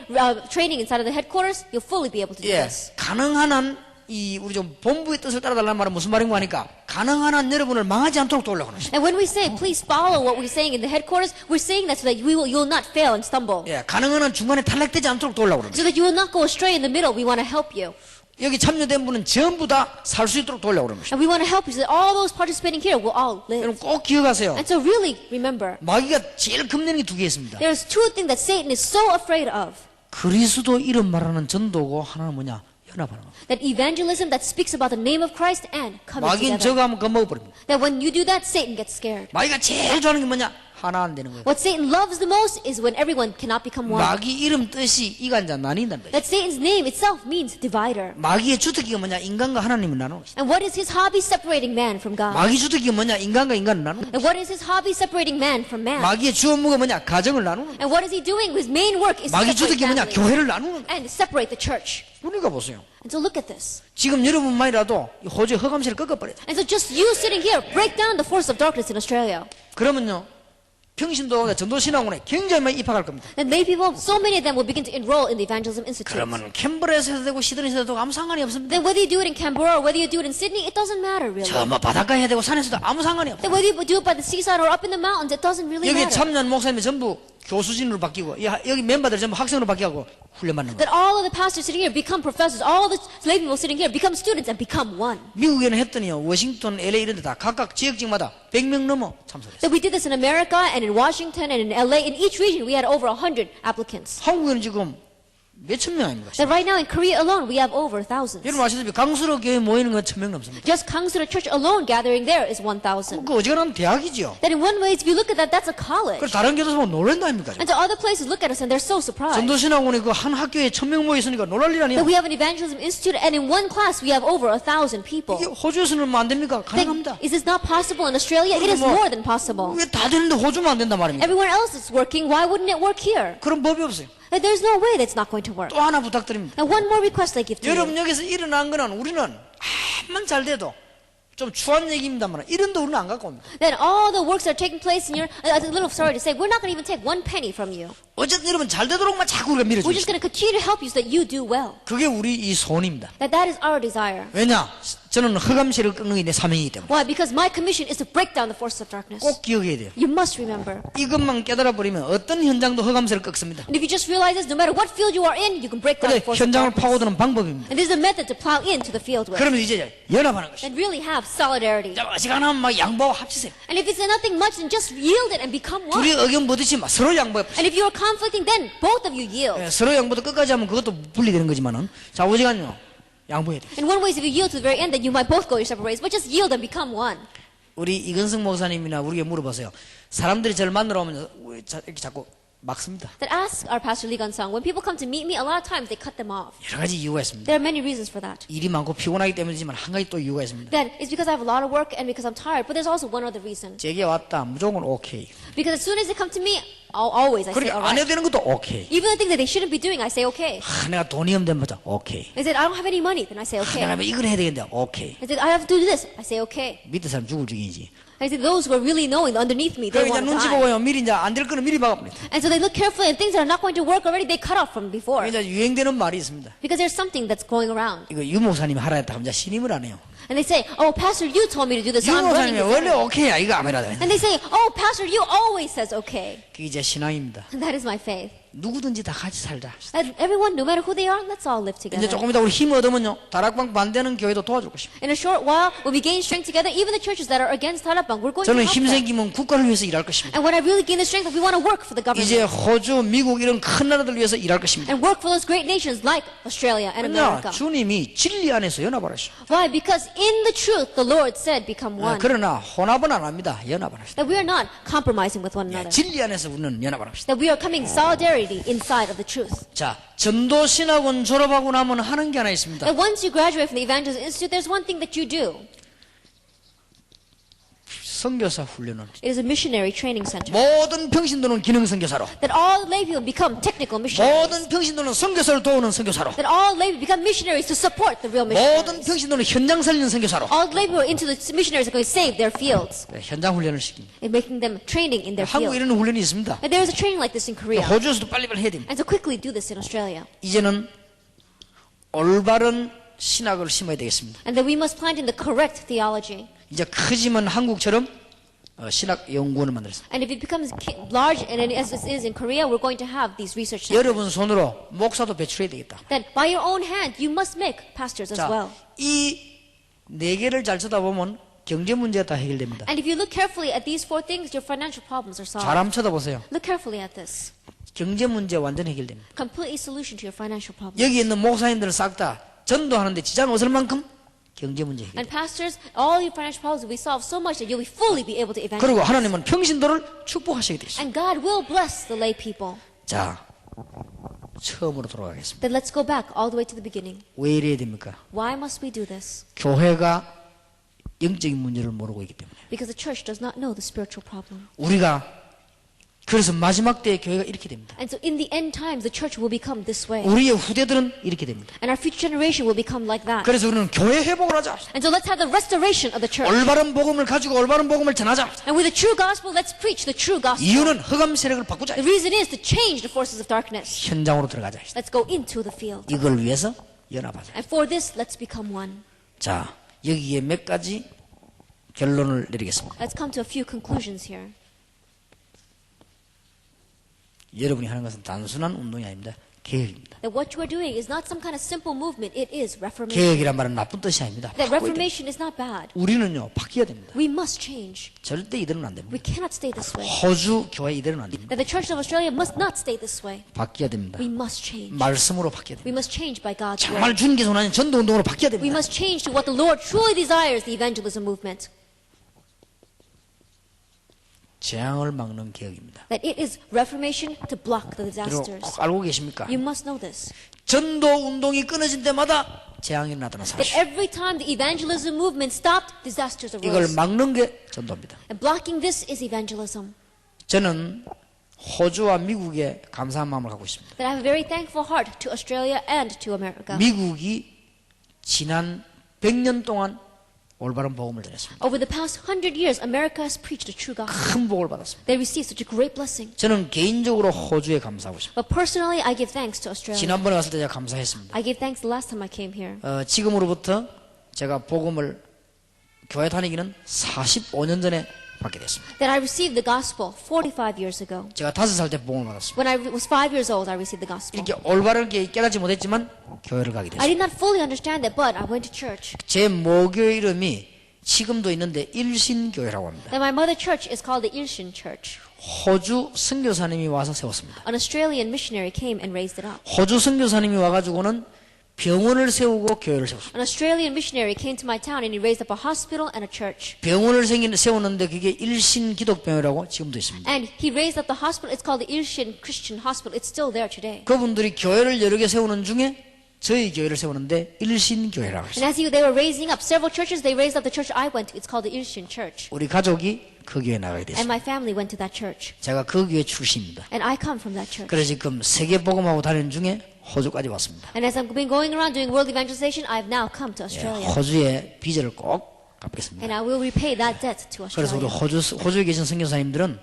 training inside of the headquarters, you'll fully be able to do 예, this. 가능한 한 이 우리 좀 본부의 뜻을 따라달라는 말은 무슨 말인가 하니까 가능한 한 여러분을 망하지 않도록 도우려고 하는 것입니다. And when we say, please follow what we're saying in the headquarters, we're saying that so that you'll not fail and stumble. 예, 가능한 한 중간에 탈락되지 않도록 도우려고 그러는 So that you will not go astray in the middle, we want to help you. 여기 참여된 분은 전부 다 살 수 있도록 도우려고 그러는 것입니다. And we want to help you so that all those participating here will all live. 여러분 꼭 기억하세요. And so really remember, 마귀가 제일 겁내는 게 두 개 있습니다. there's two things that Satan is so afraid of. 그리스도 이름 말하는 전도고 하나는 뭐냐? 연합하는 거. That evangelism that speaks about the name of Christ and coming 마귀는 together. 저거 하면 겁먹어버립니다. That when you do that, Satan gets scared. 마귀가 제일 좋아하는 게 뭐냐? 하나 안 되는 거예요. What Satan loves the most is when everyone cannot become one. 마귀 이름 뜻이 이간자 나뉜다는 거예요. That Satan's name itself means divider. 마귀의 주특기가 뭐냐? 인간과 하나님을 나누는 것이다. And what is his hobby? Separating man from God. 마귀 주특기가 뭐냐? 인간과 인간을 나누는 And what is his hobby? Separating man from man. 마귀의 주 업무가 뭐냐? 가정을 나누는 And what is he doing? His main work is to 마귀 separate 주특기가 뭐냐? families 교회를 나누는 and separate the church. 그러니까 보세요. And so look at this. 지금 여러분만이라도 이 호주의 허감실을 꺾어버려야 돼. And so just you sitting here, break down the force of darkness in Australia. 그러면요 평신도나 전도신학원에 굉장히 많이 입학할 겁니다. And lay people, so many of them will begin to enroll in the Evangelism Institute. 그러면 캔버라에서 해도 되고 시드니에서 해도 되고 아무 상관이 없습니다. Then whether you do it in Canberra or whether you do it in Sydney, it doesn't matter really. 저 뭐 바닷가에 해야 되고 산에서도 아무 상관이 없어요. Then whether you do it by the seaside or up in the mountains, it doesn't really 여기 matter. 참여한 목사님이 전부 교수진으로 바뀌고 여기 멤버들 전부 학생으로 바뀌고 훈련받는 거예요. That all of the pastors sitting here become professors, all the lay people sitting here become students and become one. 미국에는 했더니요 워싱턴, LA 이런 데 다 각각 지역직마다 100명 넘어 참석했어요. That we did this in America and in Washington and in LA. In each region, we had over 100 applicants. 한국에는 지금 몇천 명 아닙니까? That right now in Korea alone, we have over thousands. 여러분 아시다시피 강수로 교회 모이는 건 1000명 넘습니다. Just Kangsura Church alone gathering there is 1,000. 그 어지간하면 대학이죠. That in one way, if you look at that, that's a college. 그걸 다른 교도소 보면 놀란다 아닙니까? And to other places look at us and they're so surprised. 전도신학원에 그 한 학교에 1000명 모여 있으니까 놀랄 일 아니야. That we have an evangelism institute and in one class we have over 1,000 people. 이게 호주에서는 뭐 안 됩니까? Then, 가능합니다. is this not possible in Australia? It is more than possible. 왜 다 되는데 호주만 안 된단 말입니까? Everywhere else is working. Why wouldn't it work here? 그런 법이 없어요. That there's no way that's not going to work. 또 하나 부탁드립니다. Now one more request I give to 여러분 you. 여기서 일어난 거는 우리는 암만 잘 돼도 좀 추한 얘기입니다만 이런데 우리는 안 갖고 옵니다. That all the works that are taking place in your, a little sorry to say, we're not going to even take one penny from you. 어쨌든 여러분 잘 되도록만 자꾸 우리가 We're just 밀어주죠. going to continue to help you so that you do well. 그게 우리 이 소원입니다. That is our desire. 왜냐? 저는 허감실을 꺾는 게 내 사명이기 때문에 Why? Because my commission is to break down the force of darkness. 꼭 기억해야 돼요. You must remember. 이것만 깨달아 버리면 어떤 현장도 허감실을 꺾습니다. And if you just realize this, no matter what field you are in, you can break down 그래 the force of 현장을 darkness. 파고드는 방법입니다. And this is a method to plow into the field with. 그러면 이제 연합하는 것이. And really have solidarity. 자, 어지간하면 막 양보하고 합치세요. And if it's nothing much, then just yield it and become one. 둘이 의견 부딪히 막 서로 양보해. And if you are conflicting, then both of you yield. 서로 양보도 끝까지 하면 그것도 분리되는 거지만은 자 오지간요 양보해야 돼. In one way, if you yield to the very end, then you might both go your separate ways. But just yield and become one. 우리 이건승 목사님이나 우리에게 물어보세요. 사람들이 저를 만나러 오면 이렇게 자꾸 막습니다. That ask our pastor Lee Gun-sung, when people come to meet me, a lot of times they cut them off. 여러 가지 이유가 있습니다. There are many reasons for that. 일이 많고 피곤하기 때문이지만 한 가지 또 이유가 있습니다. That is because I have a lot of work and because I'm tired. But there's also one other reason. 제게 왔다 무조건 오케이. Because as soon as they come to me, always I say 그러니까 all 안 right. 해도 되는 것도 오케이. Even the things that they shouldn't be doing, I say okay. 내가 돈이 없는 거죠. 오케이. They said I don't have any money, then I say okay. 내가 뭐 이걸 해야 되겠는데 오케이. I said I have to do this, I say okay. 밑에 사람 죽을 죽이지. I said those who are really knowing underneath me, they 그러니까 want to 눈치 die. 보고요. 미리 이제 안 될 거는 미리 막아버립니다. And so they look carefully and things that are not going to work already, they cut off from before. 이제 유행되는 말이 있습니다. Because there's something that's going around. 이거 유 목사님이 하라 했다 하면 이제 신임을 안 해요. And they say, oh, Pastor, you told me to do this, 유 so I'm running 목사님이 this. 원래 anyway." 오케이야 이거 아메라다. And they say, oh, Pastor, you always says okay. 그게 이제 신앙입니다. And that is my faith. 누구든지 다 같이 살자. And everyone, no matter who they are, let's all live 이제 together. 조금 이따 우리 힘 얻으면요. 다락방 반대하는 교회도 도와줄 것입니다. In a short while, when we gain strength together, even the churches that are against Tarapang, we're going to 저는 help 힘 them. 생기면 국가를 위해서 일할 것입니다. And when I really gain the strength, we want to work for the 이제 government. 호주, 미국 이런 큰 나라들 위해서 일할 것입니다. And work for those great nations like Australia and 왜냐? America. 주님이 진리 안에서 연합하셨어요. Why? Because in the truth, the Lord said, become one. 그러나 혼합은 안 합니다. 연합을 합시다. That we are not compromising with one another. 진리 안에서 우리는 연합을 합시다. That we are coming solidarity inside of the truth. 자, 전도신학원 졸업하고 나면 하는 게 하나 있습니다. That once you graduate from the Evangelism Institute, there's one thing that you do. 선교사 훈련을. It is a missionary training center. 모든 평신도는 기능 선교사로. That all lay people become technical missionaries. 모든 평신도는 선교사를 도우는 선교사로. That all lay people become missionaries to support the real 모든 missionaries. 평신도는 현장 살리는 선교사로. All lay people into the missionaries are going to save their fields 현장 훈련을 시킵니다. and making them training in their 한국 field. 이런 훈련이 있습니다. And there is a training like this in Korea. 호주에서도 빨리빨리 해야 됩니다. And so quickly do this in Australia. 이제는 올바른 신학을 심어야 되겠습니다. And that we must plant in the correct theology. 이제 크지만 한국처럼 신학 연구원을 만들었습니다. And if it becomes large, and as it is in Korea, we're going to have these research centers. 여러분 손으로 목사도 배출해야 되겠다. Then by your own hand, you must make pastors as well. 자, 이 네 개를 잘 쳐다보면 경제 문제가 다 해결됩니다. And if you look carefully at these four things, your financial problems are 잘 solved. 한번 쳐다보세요. Look carefully at this. 경제 문제 완전히 해결됩니다. Completely solution to your financial problems. 여기 있는 목사님들은 싹 다 전도하는데 지장 없을 만큼 경제 문제 해결. And pastors, all your financial problems will be solved so much that you'll fully be able to evangelize. 그리고 하나님은 평신도를 축복하시게 되십니다. And God will bless the lay people. 자, 처음으로 돌아가겠습니다. Then let's go back all the way to the beginning. 왜 이래야 됩니까? Why must we do this? 교회가 영적인 문제를 모르고 있기 때문에. Because the church does not know the spiritual problem. 우리가 그래서 마지막 때에 교회가 이렇게 됩니다. And so in the end times, the church will become this way. 우리의 후대들은 이렇게 됩니다. And our future generation will become like that. 그래서 우리는 교회 회복을 하자. And so let's have the restoration of the church. 올바른 복음을 가지고 올바른 복음을 전하자. And with the true gospel, let's preach the true gospel. 이유는 흑암 세력을 바꾸자. The reason is to change the forces of darkness. 현장으로 들어가자. Let's go into the field. 이걸 위해서 연합하자. And for this, let's become one. 자, 여기에 몇 가지 결론을 내리겠습니다. Let's come to a few conclusions here. 여러분이 하는 것은 단순한 운동이 아닙니다. 개혁입니다. That what you are doing is not some kind of simple movement. It is reformation. 개혁이란 말은 나쁜 뜻이 아닙니다. That 바꿔야 됩니다. reformation is not bad. 우리는요, 바뀌어야 됩니다. We must change. 절대 이대로는 안 We 됩니다. cannot stay this way. 호주 교회 이대로는 안 됩니다. That the Church of Australia must not stay this way. 바뀌어야 됩니다. We must change. 말씀으로 바뀌어야 We 됩니다. must change by God's 정말 word. 주님께 원하는 전도 운동으로 바뀌어야 We 됩니다. must change to what the Lord truly desires, the evangelism movement. 재앙을 막는 개혁입니다. That it is reformation to block the 그리고 disasters. 꼭 알고 계십니까? You must know this. 전도 운동이 끊어진 때마다 재앙이 나타나는 That 사실. every time the evangelism movement stopped, disasters 이걸 arose. 막는 게 전도입니다. And blocking this is evangelism. 저는 호주와 미국에 감사한 마음을 갖고 있습니다. That I have a very thankful heart to Australia and to America. 미국이 지난 100년 동안 올바른 복음을 전했습니다. Over the past 100 years, America has preached the true gospel. 큰 복을 받았습니다. They received such a great blessing. 저는 개인적으로 호주에 감사하고 있습니다. But personally, I give thanks to Australia. 지난번에 왔을 때 제가 감사했습니다. I gave thanks the last time I came here. 지금으로부터 제가 복음을 교회 다니기는 45년 전에 받게 됐습니다. That I received the gospel 45 years ago. 제가 5살 때 복음을 받았습니다. When I was 5 years old, I received the gospel. 이렇게 올바르게 깨닫지 못했지만 교회를 가게 I 됐습니다. did not fully understand that, but I went to church. 제 모교의 이름이 지금도 있는데 일신교회라고 합니다. That my mother church is called the Ilshin Church. 호주 선교사님이 와서 세웠습니다. An Australian missionary came and raised it up. 호주 선교사님이 와가지고는 병원을 세우고 교회를 세웠습니다. An Australian missionary came to my town and he raised up a hospital and a church. 병원을 세우는데 그게 일신 기독병이라고 지금도 있습니다. And he raised up the hospital. It's called the Ilshin Christian Hospital. It's still there today. 그분들이 교회를 여러 개 세우는 중에 저희 교회를 세우는데 일신교회라고 And 했어요. as they were raising up several churches, they raised up the church I went to. It's called the Ilshin Church. 우리 가족이 그 교회에 나가게 And 됐습니다. my family went to that church. 제가 그 교회 출신입니다. And I come from that church. 그래서 지금 세계 복음하고 다니는 중에 호주까지 왔습니다. And as I've been going around doing world evangelization, I've now come to 예, Australia. 호주의 빚을 꼭 And 갚겠습니다. I will repay that debt to 그래서 우리 Australia. 호주에 계신 선교사님들은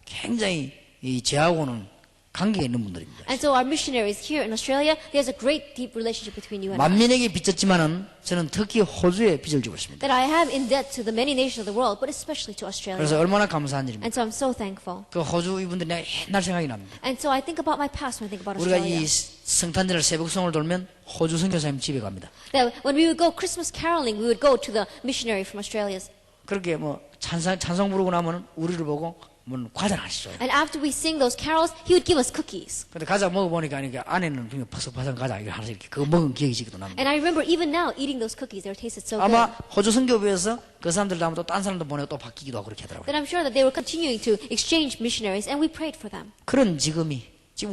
굉장히 이 저하고는 관계가 있는 분들입니다. And so our missionaries here in Australia, there's a great deep relationship between you and I. 만민에게 빚졌지만은 저는 특히 호주에 빚을 지고 있습니다. That I have in debt to the many nations of the world, but especially to 그래서 Australia. 얼마나 감사한 일입니다. And so I'm so thankful. 그 호주 이분들이 내가 옛날 생각이 납니다. And so I think about my past when I think about 우리가 이 Australia. 성탄절 새벽송을 돌면 호주 선교사님 집에 갑니다. That when we would go Christmas caroling, we would go to the missionary from Australia. 그렇게 뭐 찬송 부르고 나면 우리를 보고 뭐 과자를 하시죠. And after we sing those carols, he would give us cookies. 근데 과자 먹어보니까 이게 안에는 그냥 퍼석퍼석한 과자 이거 하나씩 이렇게 그거 먹은 기억이 지기도 납니다. And I remember even now eating those cookies, they were tasted so 아마 good. 호주 선교부에서 그 사람들 다음에 또 딴 사람도 보내고 또 바뀌기도 하고 그렇게 하더라고요. Then I'm sure that they were continuing to exchange missionaries, and we prayed for them. 그런 지금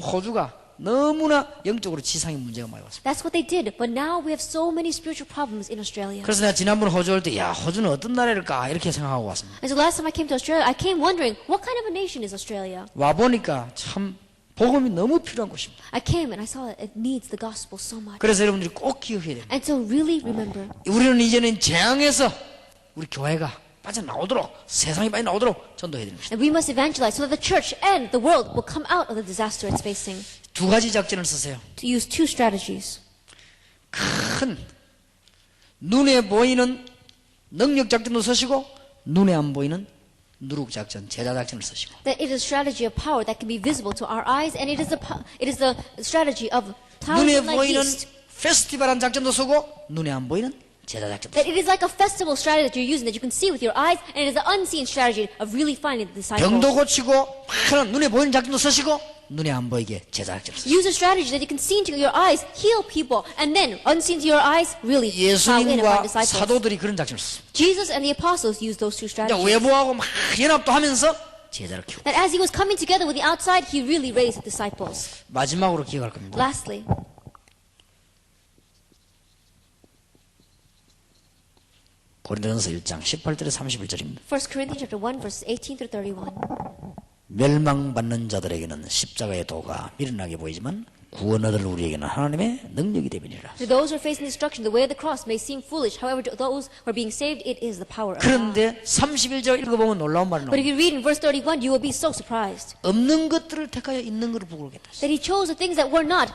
호주가 너무나 영적으로 지상의 문제가 많이 왔습니다. That's what they did. But now we have so many spiritual problems in Australia. 그래서 내가 지난번 호주 올 때 야 호주는 어떤 나라일까 이렇게 생각하고 왔습니다. And so last time I came to Australia, I came wondering, what kind of a nation is Australia? 와 보니까 참 복음이 너무 필요한 곳입니다. I came and I saw that it needs the gospel so much. 그래서 여러분들이 꼭 기억해야 됩니다. And so really remember, 우리는 이제는 재앙에서 우리 교회가 빠져나오도록 세상이 빠져나오도록 전도해야 됩니다. and we must evangelize so that the church and the world will come out of the disaster it's facing. 두 가지 작전을 쓰세요. To use two strategies. 큰 눈에 보이는 능력 작전도 쓰시고 눈에 안 보이는 누룩 작전, 제자 작전을 쓰시고 That it is a strategy of power that can be visible to our eyes, and it is the strategy of 눈에 thousand like 보이는 yeast. 페스티벌한 작전도 쓰고 눈에 안 보이는 제자 작전도 That 쓰고 it is like a festival strategy that you're using that you can see with your eyes, and it is an unseen strategy of really finding the disciples. 병도 고치고 막 눈에 보이는 작전도 쓰시고 눈에 안 보이게 제자학질 썼어요. Use a strategy that you can see into your eyes, heal people, and then unseen to your eyes, really plow in and find 예수님과 disciples. 사도들이 그런 작전을 썼어요. Jesus and the apostles used those two strategies. 외부하고 막 연합도 하면서 제자를 키우고. That as he was coming together with the outside, he really raised the disciples. 마지막으로 기억할 겁니다. Lastly, 고린도전서 1장 18절에 31절입니다. 1 Corinthians chapter 1, verses 18 through 31. 멸망받는 자들에게는 십자가의 도가 미련하게 보이지만 구원 얻을 우리에게는 하나님의 능력이 되느니라. To those who are facing destruction, the way of the cross may seem foolish. However, to those who are being saved, it is the power of God. 그런데 31절 읽어보면 놀라운 말이 But if 나옵니다. you read in verse 31, you will be so surprised 없는 것들을 택하여 있는 것을 부끄럽겠다. that he chose the things that were not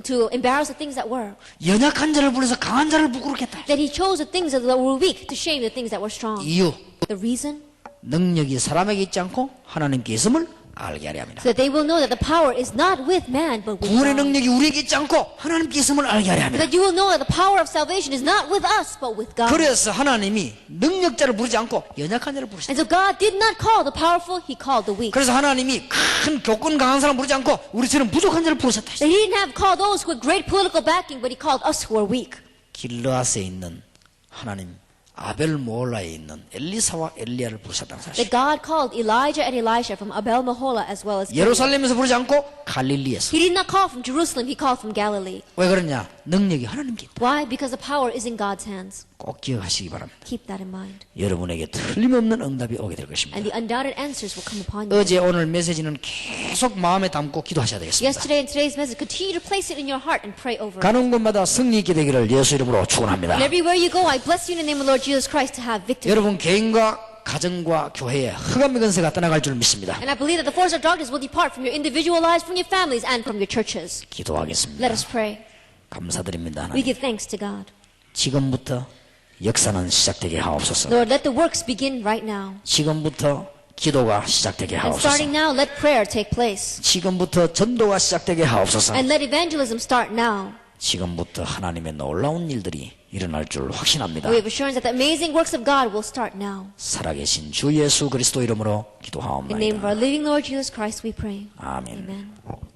to embarrass the things that were. 연약한 자를 불러서 강한 자를 부끄럽겠다. That he chose the things that were weak to shame the things that were strong. 이유, The reason? 능력이 사람에게 있지 않고 하나님께 있음을 알게 하려 합니다. So that they will know that the power is not with man, but with 구원의 God. 능력이 우리에게 있지 않고 하나님께 있음을 알게 하려 합니다. That you will know that the power of salvation is not with us, but with God. 그래서 하나님이 능력자를 부르지 않고 연약한 자를 부르셨다. And so God did not call the powerful, he called the weak. 그래서 하나님이 큰 교권 강한 사람 부르지 않고 우리처럼 부족한 자를 부르셨다. That he didn't have called those who had great political backing, but he called us who are weak. 길르앗에 있는 하나님 아벨 모홀라에 있는 엘리사와 엘리야를 부르셨다는 사실. That God called Elijah and Elisha from Abel Mahola as well as Gilead. 예루살렘에서 부르지 않고 갈릴리에서. He did not call from Jerusalem, he called from Galilee. 왜 그러냐? 능력이 하나님께 있다. Why? Because the power is in God's hands. 꼭 기억하시기 바랍니다. Keep that in mind. 여러분에게 틀림없는 응답이 오게 될 것입니다. And the undoubted answers will come upon you. 어제 오늘 메시지는 계속 마음에 담고 기도하셔야 되겠습니다. Yesterday and today's message, continue to place it in your heart and pray over it. 가는 곳마다 승리 있게 되기를 예수 이름으로 축원합니다. And everywhere you go, I bless you in the name of the Lord Jesus Christ to have victory. 여러분 개인과 가정과 교회에 흑암의 권세가 떠나갈 줄 믿습니다. And I believe that the force of darkness will depart from your individual lives, from your families, and from your churches. 기도하겠습니다. Let us pray. 감사드립니다. We 하나님. give thanks to God. 지금부터 역사는 시작되게 하옵소서. Lord, let the works begin right now. 지금부터 기도가 시작되게 And 하옵소서. starting now, let prayer take place. 지금부터 전도가 시작되게 하옵소서. And let evangelism start now. 지금부터 하나님의 놀라운 일들이 일어날 줄 확신합니다. We have assurance that the amazing works of God will start now. 살아계신 주 예수 그리스도 이름으로 In the name of 기도하옵나이다. our living Lord Jesus Christ, we pray. 아멘. Amen.